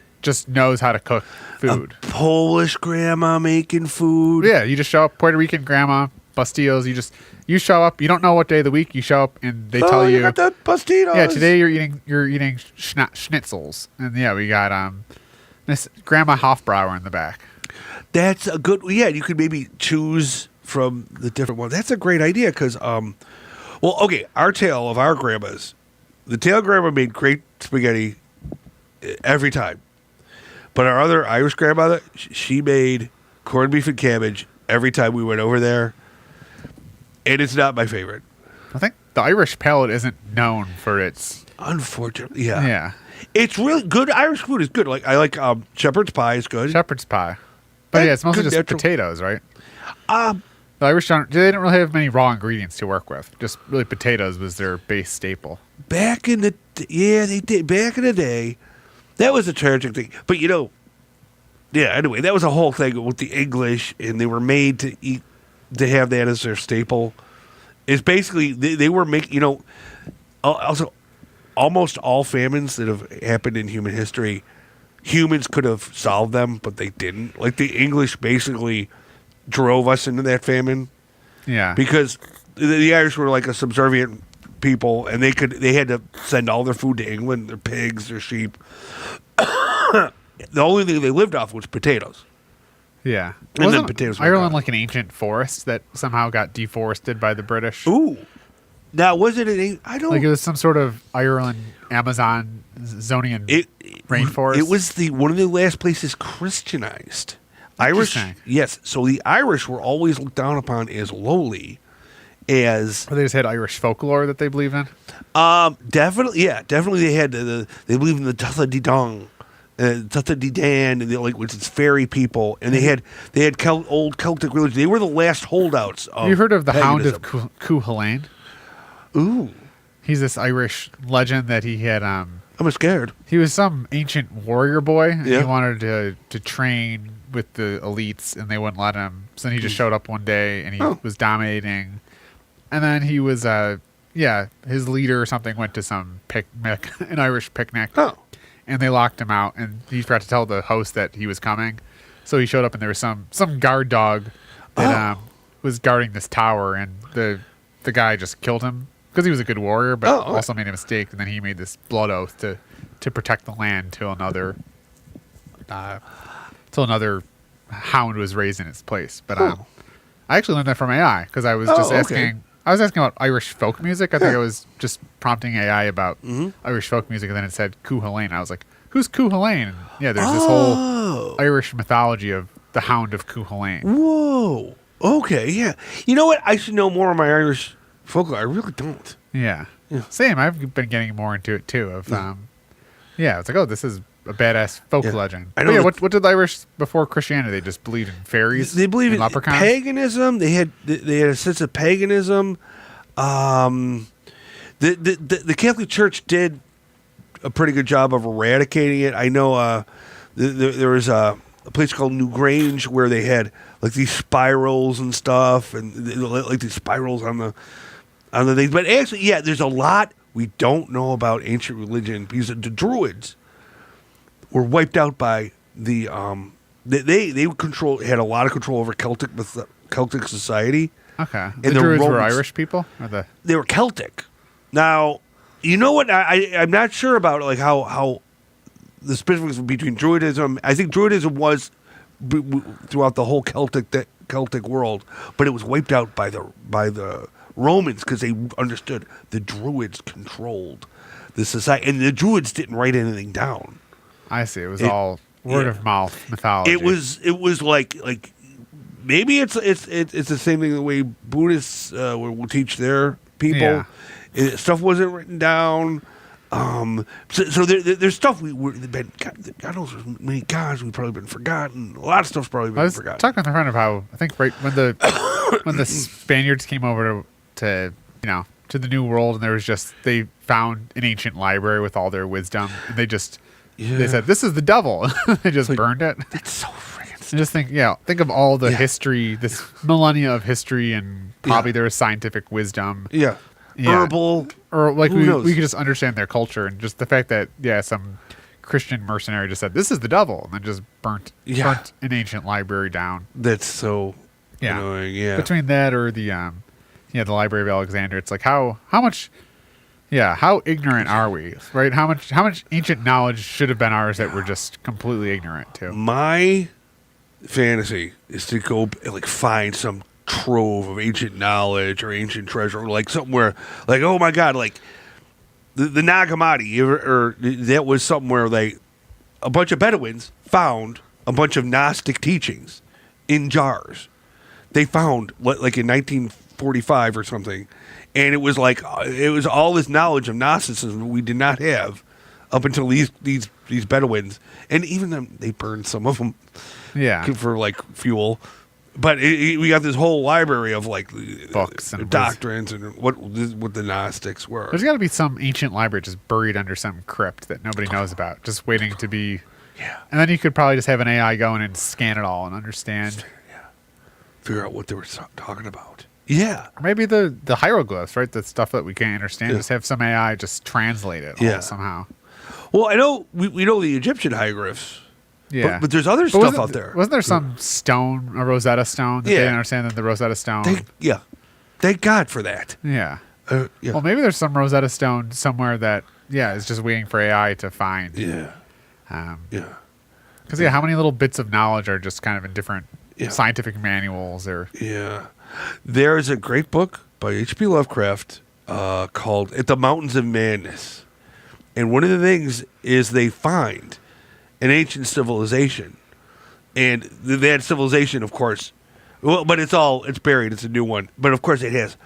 knows how to cook food. A Polish grandma making food. Yeah, you just show up. Puerto Rican grandma, pastillos. You show up. You don't know what day of the week. You show up and they tell you. You got the pastillos. Yeah, today you're eating schnitzels, and we got Miss Grandma Hofbrauer in the back. That's a good. Yeah, you could maybe choose from the different ones. That's a great idea because our tale of our grandmas. The tail grandma made great spaghetti every time. But our other Irish grandmother, she made corned beef and cabbage every time we went over there. And it's not my favorite. I think the Irish palate isn't known for its... Unfortunately, yeah. Yeah. It's really good. Irish food is good. Like I like shepherd's pie is good. Shepherd's pie. But it's mostly just potatoes, right? The Irish they didn't really have many raw ingredients to work with. Just really potatoes was their base staple. Back in the they did. Back in the day, that was a tragic thing. But anyway, that was a whole thing with the English, and they were made to eat, to have that as their staple. It's basically they were making. Also, almost all famines that have happened in human history, humans could have solved them, but they didn't. Like the English basically drove us into that famine. Yeah. Because the Irish were like a subservient people, and they had to send all their food to England, their pigs, their sheep. The only thing they lived off was potatoes. Yeah. And then Wasn't potatoes were Ireland gone. like an ancient forest that somehow got deforested by the British? Ooh. Now, was it I don't... Like it was some sort of Ireland, Amazon, Zonian rainforest? It was one of the last places Christianized. Irish, Interesting. yes. So the Irish were always looked down upon as lowly, as Or they just had Irish folklore that they believe in? definitely, yeah, definitely they had they believed in the Tutha Dee Dong, Tutha Dee Dan, and which is fairy people, and they had old Celtic religion. They were the last holdouts. Of You heard of the paganism. Hound of Cuchulainn? Ooh, He's this Irish legend that he had. I'm scared. He was some ancient warrior boy, and Yeah. he wanted to train with the elites, and they wouldn't let him. So then he just showed up one day, and he was dominating. And then he was, his leader or something went to some picnic, an Irish picnic, Oh, and they locked him out. And he forgot to tell the host that he was coming. So he showed up, and there was some guard dog that was guarding this tower, and the guy just killed him because he was a good warrior, but Oh, okay. also made a mistake. And then he made this blood oath to protect the land till another hound was raised in its place. But Oh. I actually learned that from AI because I was just okay. asking. I was asking about Irish folk music. I think I was just prompting AI about Mm-hmm. Irish folk music, and then it said Cuchulainn. I was like, "Who's Cuchulainn?" And yeah, there's this whole Oh. Irish mythology of the Hound of Cuchulainn. Whoa. Okay, yeah. You know what? I should know more of my Irish folklore. I really don't. Yeah. Yeah. Same. I've been getting more into it too. Of it's like, oh, this is a badass folk Yeah. legend. I But know yeah, that- what did the Irish before Christianity? They just believed in fairies. They believe and in leprechauns. paganism. They had a sense of paganism. The Catholic Church did a pretty good job of eradicating it. I know there was a place called Newgrange where they had like these spirals and stuff, and like these spirals on the things. But actually, yeah, there's a lot we don't know about ancient religion because the Druids were wiped out by the they had a lot of control over Celtic society. Okay. And The the Druids were Romans- Irish people? Or They were Celtic. Now, you know what? I'm not sure about like how the specifics between Druidism. I think Druidism was throughout the whole Celtic world, but it was wiped out by the Romans because they understood the Druids controlled the society, and the Druids didn't write anything down. I see. It was all word yeah. of mouth mythology. It was like maybe it's the same thing the way Buddhists will teach their people. Yeah. Stuff wasn't written down. So there's stuff God knows there's many gods we've probably been forgotten. A lot of stuff's probably I been was forgotten. talking with a friend of how I think right when the Spaniards came over to the New World, and there was just they found an ancient library with all their wisdom, and they said this is the devil. They just burned it. That's so freaking. And just think of all the history, this millennia of history, and probably there was scientific wisdom. Yeah. Yeah. Herbal. Or like Who knows? we could just understand their culture, and just the fact that some Christian mercenary just said this is the devil, and then just burnt an ancient library down. That's so Yeah. annoying. Yeah. Between that or the Library of Alexander, it's like how much how ignorant are we, right? How much ancient knowledge should have been ours that we're just completely ignorant to? My fantasy is to go like find some trove of ancient knowledge or ancient treasure, or like something where, like, oh my god, like the Nag Hammadi, or that was something where a bunch of Bedouins found a bunch of Gnostic teachings in jars. They found like in 1945 or something, and it was all this knowledge of Gnosticism we did not have up until these Bedouins, and even them, they burned some of them Yeah. for like fuel. but we got this whole library of like Books and doctrines and what the Gnostics were. There's got to be some ancient library just buried under some crypt that nobody knows about, just waiting to be. Yeah. And then you could probably just have an AI go in and scan it all and understand. Yeah. Figure out what they were talking about. Yeah. Or maybe the hieroglyphs, right? The stuff that we can't understand. Just have some AI just translate it all somehow. Well, I know we know the Egyptian hieroglyphs. Yeah. But there's other stuff out there. Wasn't there some stone, a Rosetta Stone, that they didn't understand that the Rosetta Stone? Thank God for that. Yeah. Yeah. Well, maybe there's some Rosetta Stone somewhere that, is just waiting for AI to find. Yeah. Yeah. Because, how many little bits of knowledge are just kind of in different scientific manuals or... Yeah. There is a great book by H.P. Lovecraft called At the Mountains of Madness. And one of the things is they find an ancient civilization. And that civilization, of course, but it's buried. It's a new one. But, of course, it has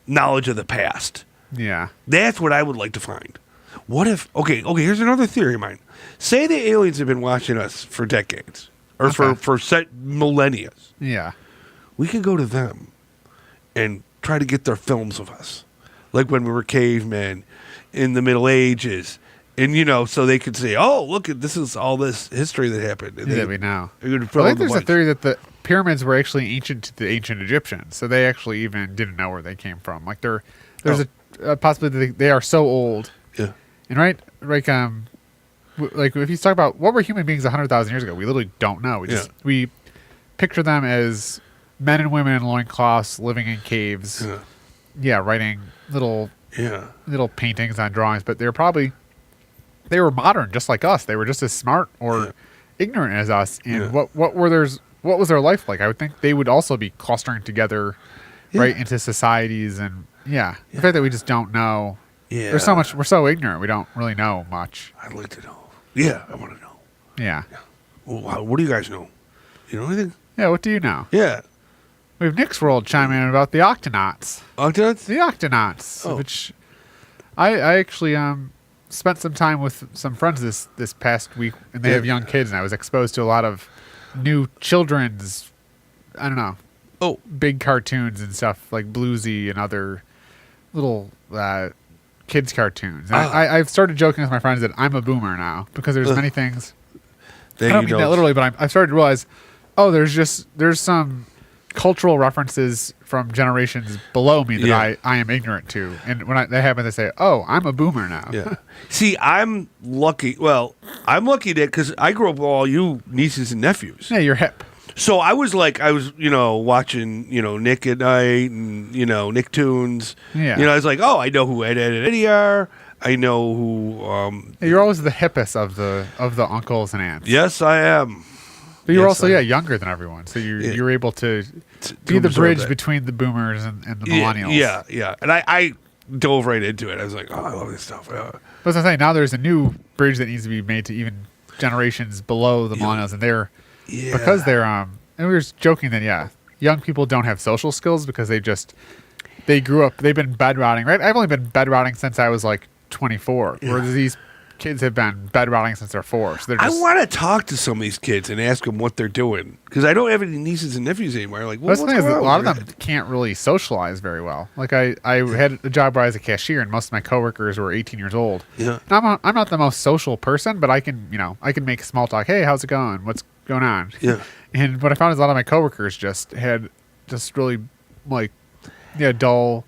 knowledge of the past. Yeah. That's what I would like to find. What if... Okay, here's another theory of mine. Say the aliens have been watching us for decades. Or for millennia. Yeah. We could go to them and try to get their films of us. Like when we were cavemen in the Middle Ages. And, so they could say, oh, look, this is all this history that happened. And we know. I think there's a theory that the pyramids were actually ancient to the ancient Egyptians. So they actually even didn't know where they came from. Like there's a possibility that they are so old. Yeah. And like if you talk about what were human beings 100,000 years ago, we literally don't know. We picture them as men and women in loincloths living in caves. Yeah, writing little paintings on drawings, but they were modern just like us. They were just as smart or ignorant as us. And what was their life like? I would think they would also be clustering together right into societies and the fact that we just don't know. Yeah. There's so much, we're so ignorant, we don't really know much. I'd like to know. Yeah, I want to know. Yeah. Well, what do you guys know? You know anything? Yeah, what do you know? Yeah. We have Nick's World chiming in about the Octonauts. Octonauts? The Octonauts, which I actually spent some time with some friends this past week, and they have young kids, and I was exposed to a lot of new children's, big cartoons and stuff like Bluesy and other little kids cartoons. And I've started joking with my friends that I'm a boomer now because there's many things. I don't mean that literally, but I've started to realize, there's some cultural references from generations below me that I am ignorant to. And when they happen, they say, oh, I'm a boomer now. Yeah. See, I'm lucky. Well, I'm lucky that because I grew up with all you nieces and nephews. Yeah, you're hip. So I was watching, Nick at Night and, Nicktoons. Yeah. I was like, oh, I know who Ed and Eddie are. I know who... you're always the hippest of the uncles and aunts. Yes, I am. But you're also younger than everyone, so you're able to be the bridge between the boomers and the millennials. Yeah. And I dove right into it. I was like, oh, I love this stuff. But as I say, now there's a new bridge that needs to be made to even generations below the millennials, and they're because they're and we were joking that young people don't have social skills because they grew up, they've been bedrotting, right? I've only been bedrotting since I was like 24, whereas these kids have been bedrotting since they're 4. So I want to talk to some of these kids and ask them what they're doing because I don't have any nieces and nephews anymore. Like, what's the thing is that a lot of them can't really socialize very well. Like I had a job where I was a cashier, and most of my coworkers were 18 years old. Yeah, and I'm not the most social person, but I can make small talk. Hey, how's it going? What's going on? Yeah. And what I found is a lot of my coworkers had really dull.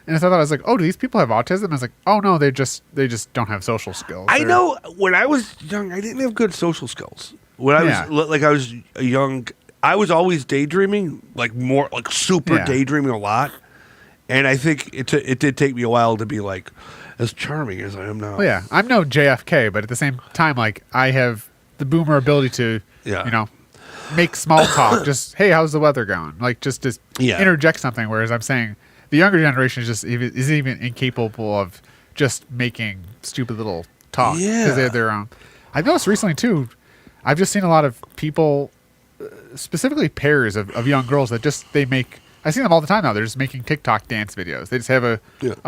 And so I thought, I was like, oh, do these people have autism? And I was like, oh no, they just don't have social skills. I know when I was young, I didn't have good social skills. When I was young, I was always daydreaming, super daydreaming a lot. And I think it did take me a while to be like as charming as I am now. Well, yeah, I'm no JFK, but at the same time, I have the boomer ability to, make small talk. Just, hey, how's the weather going? Just interject something. Whereas I'm saying the younger generation is even incapable of just making stupid little talk. Yeah. Because they're I've noticed recently too. I've just seen a lot of people, specifically pairs of young girls that they make. I see them all the time now. They're just making TikTok dance videos. They just have a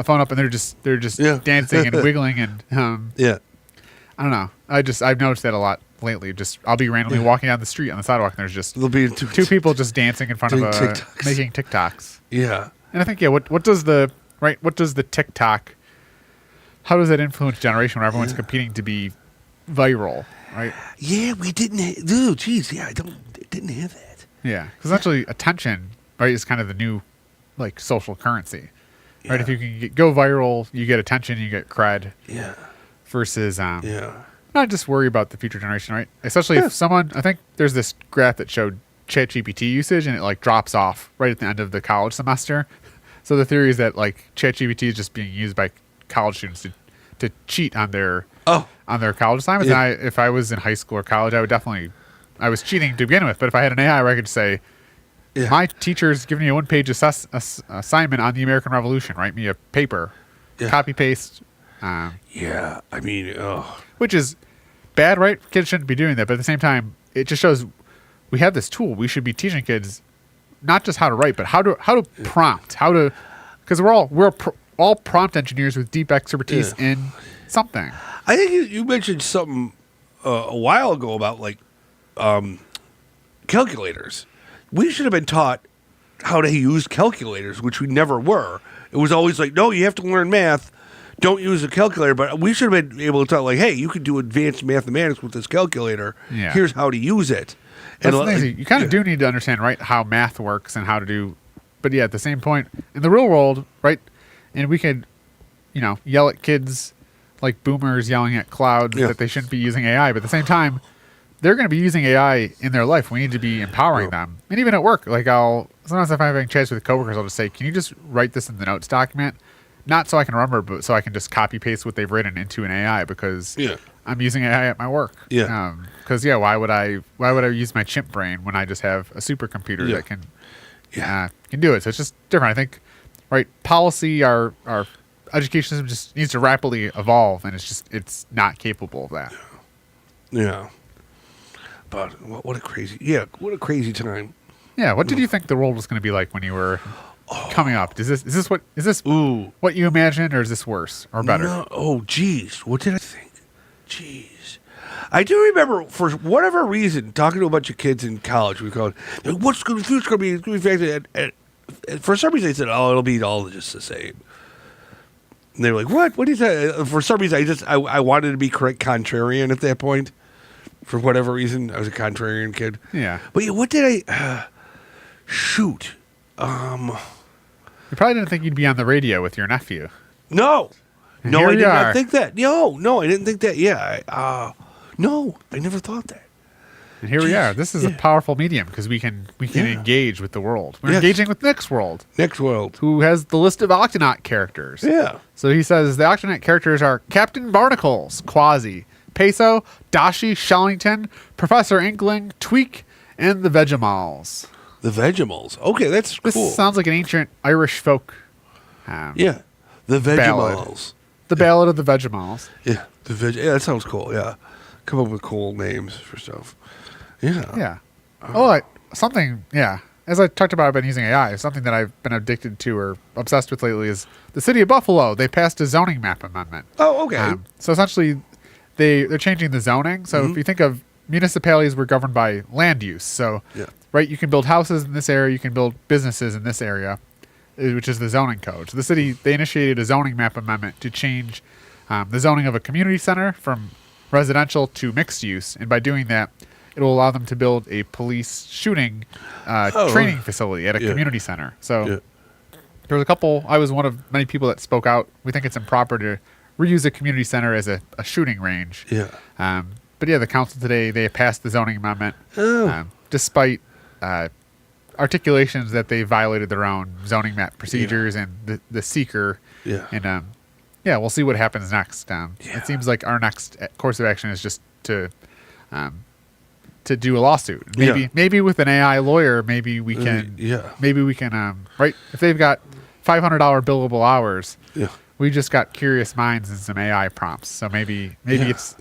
phone up and they're just dancing and wiggling and I don't know. I've noticed that a lot lately. Just I'll be randomly walking down the street on the sidewalk, and there's just There'll be two people just dancing in front of doing a TikToks. making TikToks. Yeah. And I think what does the TikTok, how does that influence generation when everyone's competing to be viral, right? Yeah, we didn't. Dude, geez, yeah, didn't have that. Yeah, because actually attention, right, is kind of the new like social currency, right? Yeah. If you can go viral, you get attention, you get cred. Yeah. Versus Yeah. not just worry about the future generation, right? Especially if someone, I think there's this graph that showed ChatGPT usage, and it like drops off right at the end of the college semester. So the theory is that like ChatGPT is just being used by college students to cheat on their college assignments. Yeah. And if I was in high school or college, I was cheating to begin with. But if I had an AI where I could say, Yeah. my teacher's giving me a one-page assignment on the American Revolution, write me a paper, Yeah. copy paste. Yeah. I mean, Which is bad, right? Kids shouldn't be doing that, but at the same time, it just shows we have this tool. We should be teaching kids not just how to write, but how to prompt, because we're all prompt engineers with deep expertise in something. I think you mentioned something a while ago about like calculators. We should have been taught how to use calculators, which we never were. It was always like, no, you have to learn math. Don't use a calculator. But we should have been able to tell, like, hey, you can do advanced mathematics with this calculator. Yeah. Here's how to use it. That's the thing, you kind of do need to understand, right, how math works and how to do. But yeah, at the same point, in the real world, right, and we could, yell at kids like boomers yelling at clouds that they shouldn't be using AI. But at the same time, they're going to be using AI in their life. We need to be empowering them. And even at work, like sometimes if I'm having chats with coworkers, I'll just say, can you just write this in the notes document? Not so I can remember, but so I can just copy paste what they've written into an AI because I'm using AI at my work. Yeah. Because why would I use my chimp brain when I just have a supercomputer that can do it? So it's just different. I think, right? Policy, our education system just needs to rapidly evolve, and it's not capable of that. Yeah. But what a crazy time. Yeah. What did you think the world was going to be like when you were coming up? Is this what you imagined, or is this worse or better? No, oh, geez. What did I think? Jeez. I do remember, for whatever reason, talking to a bunch of kids in college, we called, what's the future going to be? It's going to be fantastic. And for some reason, they said, it'll be all just the same. And they were like, what? What is that? For some reason, I wanted to be contrarian at that point. For whatever reason, I was a contrarian kid. Yeah. But yeah, what did I... shoot. You probably didn't think you'd be on the radio with your nephew. No. And No, here I we did are. not think that. No, I didn't think that. Yeah. No, I never thought that. And here we are. This is a powerful medium because we can engage with the world. We're engaging with Nick's world, Next world. who has the list of Octonaut characters. Yeah. So he says the Octonaut characters are Captain Barnacles, Quasi, Peso, Dashi, Shellington, Professor Inkling, Tweak, and the Vegemals. The Vegemals. Okay, that's This cool. sounds like an ancient Irish folk. Yeah. The Ballad. Vegemals. The Ballad of the Vegemals. Yeah. Yeah, that sounds cool. Yeah. Come up with cool names for stuff. Yeah. Yeah. As I talked about, I've been using AI. Something that I've been addicted to or obsessed with lately is the city of Buffalo. They passed a zoning map amendment. Oh, okay. So essentially, they're changing the zoning. So if you think of municipalities were governed by land use. So, right, you can build houses in this area, you can build businesses in this area, which is the zoning code. So the city, they initiated a zoning map amendment to change the zoning of a community center from residential to mixed use. And by doing that, it will allow them to build a police shooting training facility at a community center. So there was a couple, I was one of many people that spoke out. We think it's improper to reuse a community center as a shooting range. Yeah. But yeah, the council today, they passed the zoning amendment despite articulations that they violated their own zoning map procedures and the seeker. Yeah. And we'll see what happens next. It seems like our next course of action is just to do a lawsuit. Maybe with an AI lawyer, maybe we can. Right? If they've got $500 billable hours, we just got curious minds and some AI prompts. So maybe it's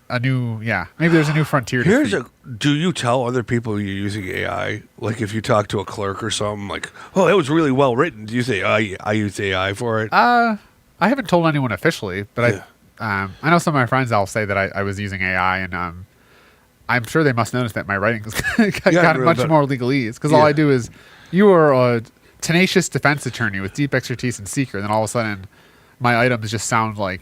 a new maybe there's a new frontier. Do you tell other people you're using AI? Like if you talk to a clerk or something, like, oh, that was really well written. Do you say, I use AI for it? I haven't told anyone officially, but I know some of my friends. I'll say that I was using AI, and I'm sure they must notice that my writing has gotten really much better. more legalese because all Yeah. I do is you are a tenacious defense attorney with deep expertise in seeker, and then all of a sudden my items just sound like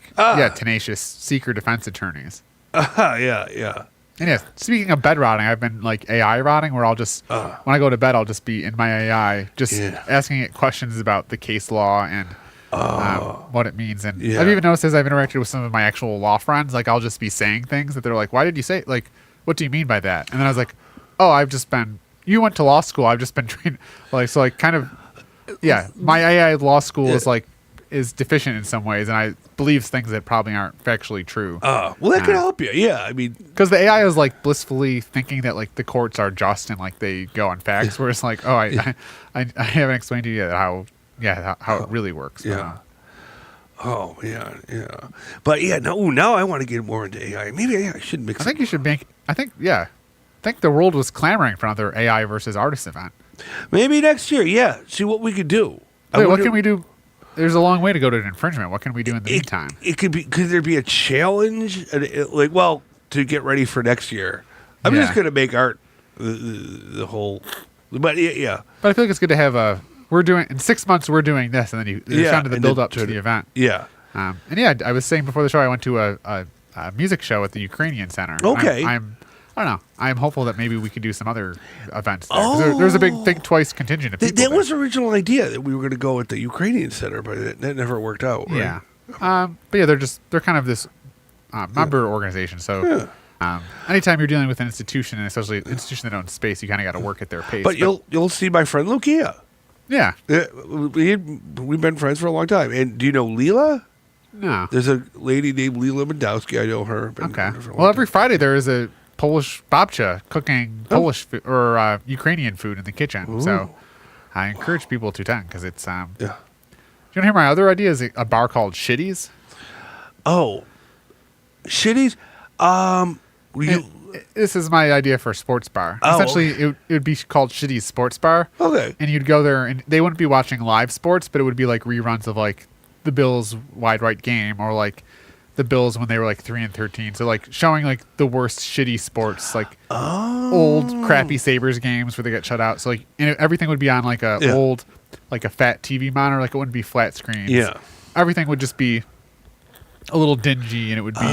tenacious seeker defense attorneys. Yeah. And yeah, speaking of bed rotting, I've been like AI rotting where I'll just when I go to bed I'll just be in my AI just asking it questions about the case law and what it means. And I've even noticed as I've interacted with some of my actual law friends, like I'll just be saying things that they're like, "Why did you say like what do you mean by that?" And then I was like, "Oh, you went to law school. I've just been trained like so like kind of my AI law school is deficient in some ways, and I believes things that probably aren't factually true." Well, that could help you. Yeah, I mean, because the AI is like blissfully thinking that like the courts are just and like they go on facts, where it's like, oh, I haven't explained to you yet how it really works. Yeah. Oh yeah. But yeah, no. Now I want to get more into AI. Maybe I should mix. I think you should make. I think the world was clamoring for another AI versus artist event. Maybe next year. Yeah. See what we could do. Wait, what can we do? There's a long way to go to an infringement. What can we do in the meantime? It could be. Could there be a challenge? To get ready for next year. I'm just gonna make art. The whole. But yeah. But I feel like it's good to have we're doing in 6 months we're doing this, and then you kind of the build up to the event. Yeah. And I was saying before the show I went to a music show at the Ukrainian Center. Okay. I don't know. I'm hopeful that maybe we could do some other events there. 'Cause there's a big Think Twice contingent of people. That there. was the original idea that we were going to go at the Ukrainian Center, but that never worked out. Right? Yeah. But yeah, they're kind of this member organization. So anytime you're dealing with an institution, and especially an institution that owns space, you kind of got to work at their pace. But you'll see my friend Lukia. Yeah. We've been friends for a long time. And do you know Leela? No. There's a lady named Leela Mandowski. I know her. Been Okay. for a long Well, every time. Friday there is a Polish babcha cooking Polish or Ukrainian food in the kitchen. So I encourage people to attend because it's. Yeah. Do you want to hear my other idea? Is a bar called Shitties? Oh, shitties. This is my idea for a sports bar. Oh, Essentially, it would be called Shitty's Sports Bar. Okay. And you'd go there, and they wouldn't be watching live sports, but it would be like reruns of like the Bills' wide right game, or like the Bills when they were like 3-13. So like showing like the worst shitty sports, like old crappy Sabres games where they get shut out. So like everything would be on like a old, like a fat TV monitor. Like it wouldn't be flat screens. Yeah. Everything would just be a little dingy, and it would be.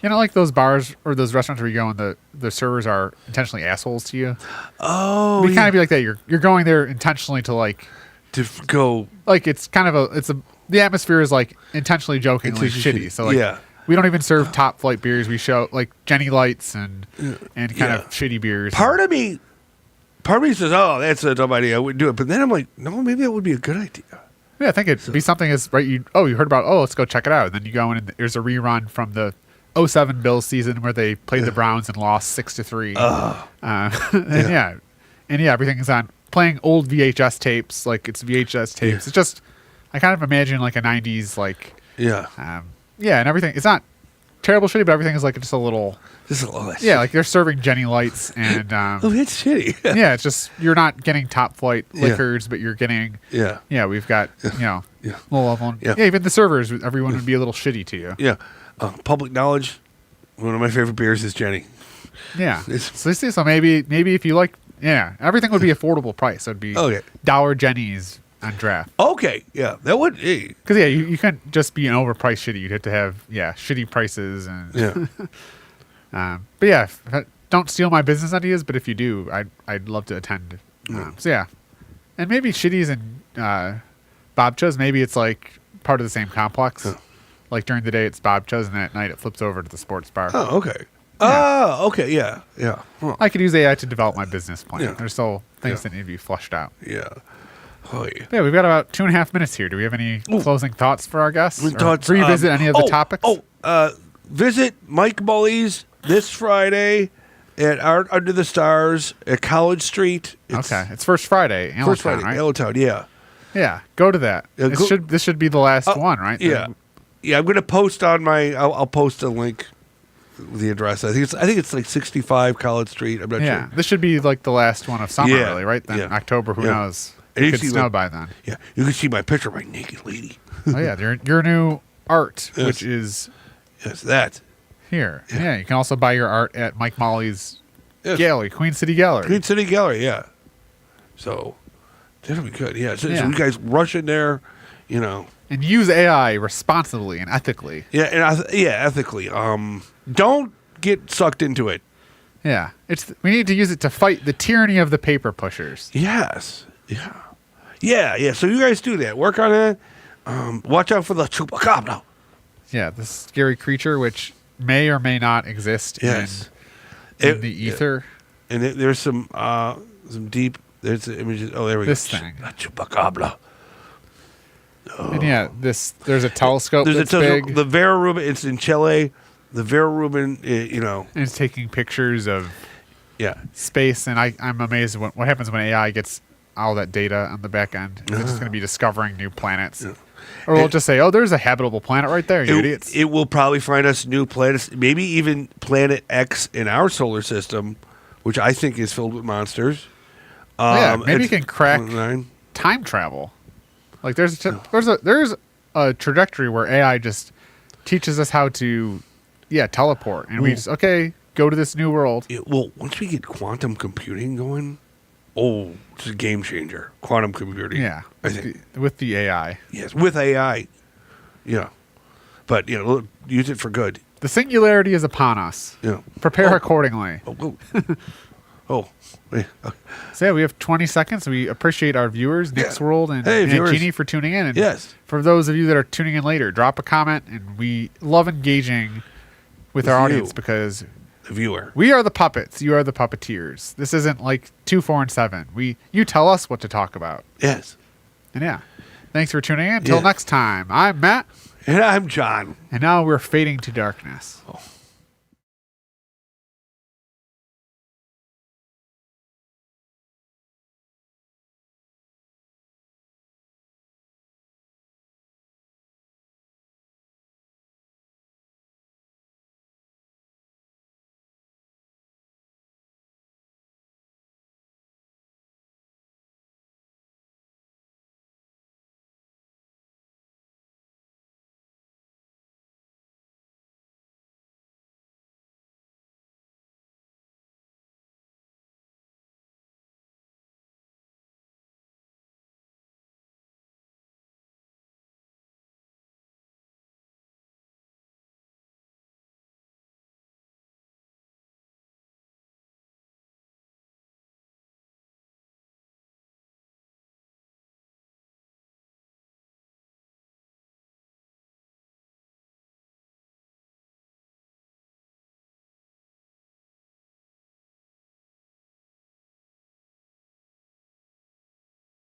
Like those bars or those restaurants where you go and the servers are intentionally assholes to you. Oh, It'd kind of be like that. You're going there intentionally to like go. Like it's kind of the atmosphere is like intentionally jokingly shitty. So like we don't even serve top flight beers. We show like Jenny Lights and kind of shitty beers. Part of me says, "Oh, that's a dumb idea. I wouldn't do it." But then I'm like, "No, maybe that would be a good idea." Yeah, I think it'd be something as right. You heard about let's go check it out. And then you go in and there's a rerun from the 2007 Bills season where they played the Browns and lost 6-3. And everything is on playing old VHS tapes, like it's VHS tapes. It's just I kind of imagine like a 90s like and everything. It's not terrible shitty, but everything is like just a little like they're serving Jenny Lights and it's shitty. it's just you're not getting top flight liquors, but you're getting we've got low level even the servers, everyone would be a little shitty to you. Public knowledge, one of my favorite beers is Jenny. Yeah. So maybe if you like, everything would be affordable price. It would be $1 Jenny's on draft. Okay. Yeah. That would. Because you couldn't just be an overpriced shitty. You'd have to have shitty prices and. But don't steal my business ideas. But if you do, I'd love to attend. And maybe shitties and babchas. Maybe it's like part of the same complex. Like during the day it's babchas, and at night it flips over to the sports bar. Oh, okay. Oh, okay. Yeah. Huh. I could use AI to develop my business plan. Yeah. There's still things that need to be flushed out. Yeah. Oh, yeah. Yeah, we've got about 2.5 minutes here. Do we have any closing thoughts for our guests? Or Thoughts, revisit any of the topics? Visit Mike Mully's this Friday at Art Under the Stars at College Street. It's First Friday. First Allentown, Friday, right? Allentown, yeah. Yeah, go to that. This should be the last one, right? Yeah. Yeah, I'm going to post on I'll post a link with the address. I think it's like 65 College Street. I'm not sure. This should be like the last one of summer, really, right? Then Yeah. October, who knows? And It you could see snow my- by then. Yeah, you can see my picture of my naked lady. Oh yeah, your new art, Yes. which is Yes, that. here. Yeah. You can also buy your art at Mike Molly's Yes. gallery, Queen City Gallery. Green City Gallery, yeah. So that'll be good. Yeah. So Yeah. you guys rush in there, you know. And use AI responsibly and ethically. Yeah, and ethically. Don't get sucked into it. Yeah. We need to use it to fight the tyranny of the paper pushers. Yes. Yeah. Yeah, yeah. So you guys do that. Work on it. Watch out for the chupacabra. Yeah, this scary creature which may or may not exist Yes. in the ether. And there's some deep. There's the images. Oh, there we This go. thing. A chupacabra. And yeah, there's a telescope There's that's a big. the Vera Rubin. It's in Chile. The Vera Rubin. You know. And it's taking pictures of Yeah. space, and I'm amazed at what happens when AI gets all that data on the back end. It's just going to be discovering new planets. Or we'll just say, oh, there's a habitable planet right there, you idiots. It will probably find us new planets, maybe even Planet X in our solar system, which I think is filled with monsters. Yeah, maybe you it's- can crack 9. time travel. Like there's a trajectory where AI just teaches us how to teleport, and we just go to this new world. Well, once we get quantum computing going, it's a game changer. Quantum computing. Yeah, I think. with the AI. Yes, with AI. Yeah. But, use it for good. The singularity is upon us. Yeah. Prepare accordingly. Yeah. So yeah, we have 20 seconds. We appreciate our viewers, Nick's World and, Hey, and viewers. Jeannie for tuning in. And Yes. for those of you that are tuning in later, drop a comment, and we love engaging with our you. audience because The viewer. we are the puppets. You are the puppeteers. This isn't like 2, 4, and 7. You tell us what to talk about. Yes. And yeah, thanks for tuning in. Until Yeah. next time, I'm Matt, And I'm John. and now we're fading to darkness. Oh.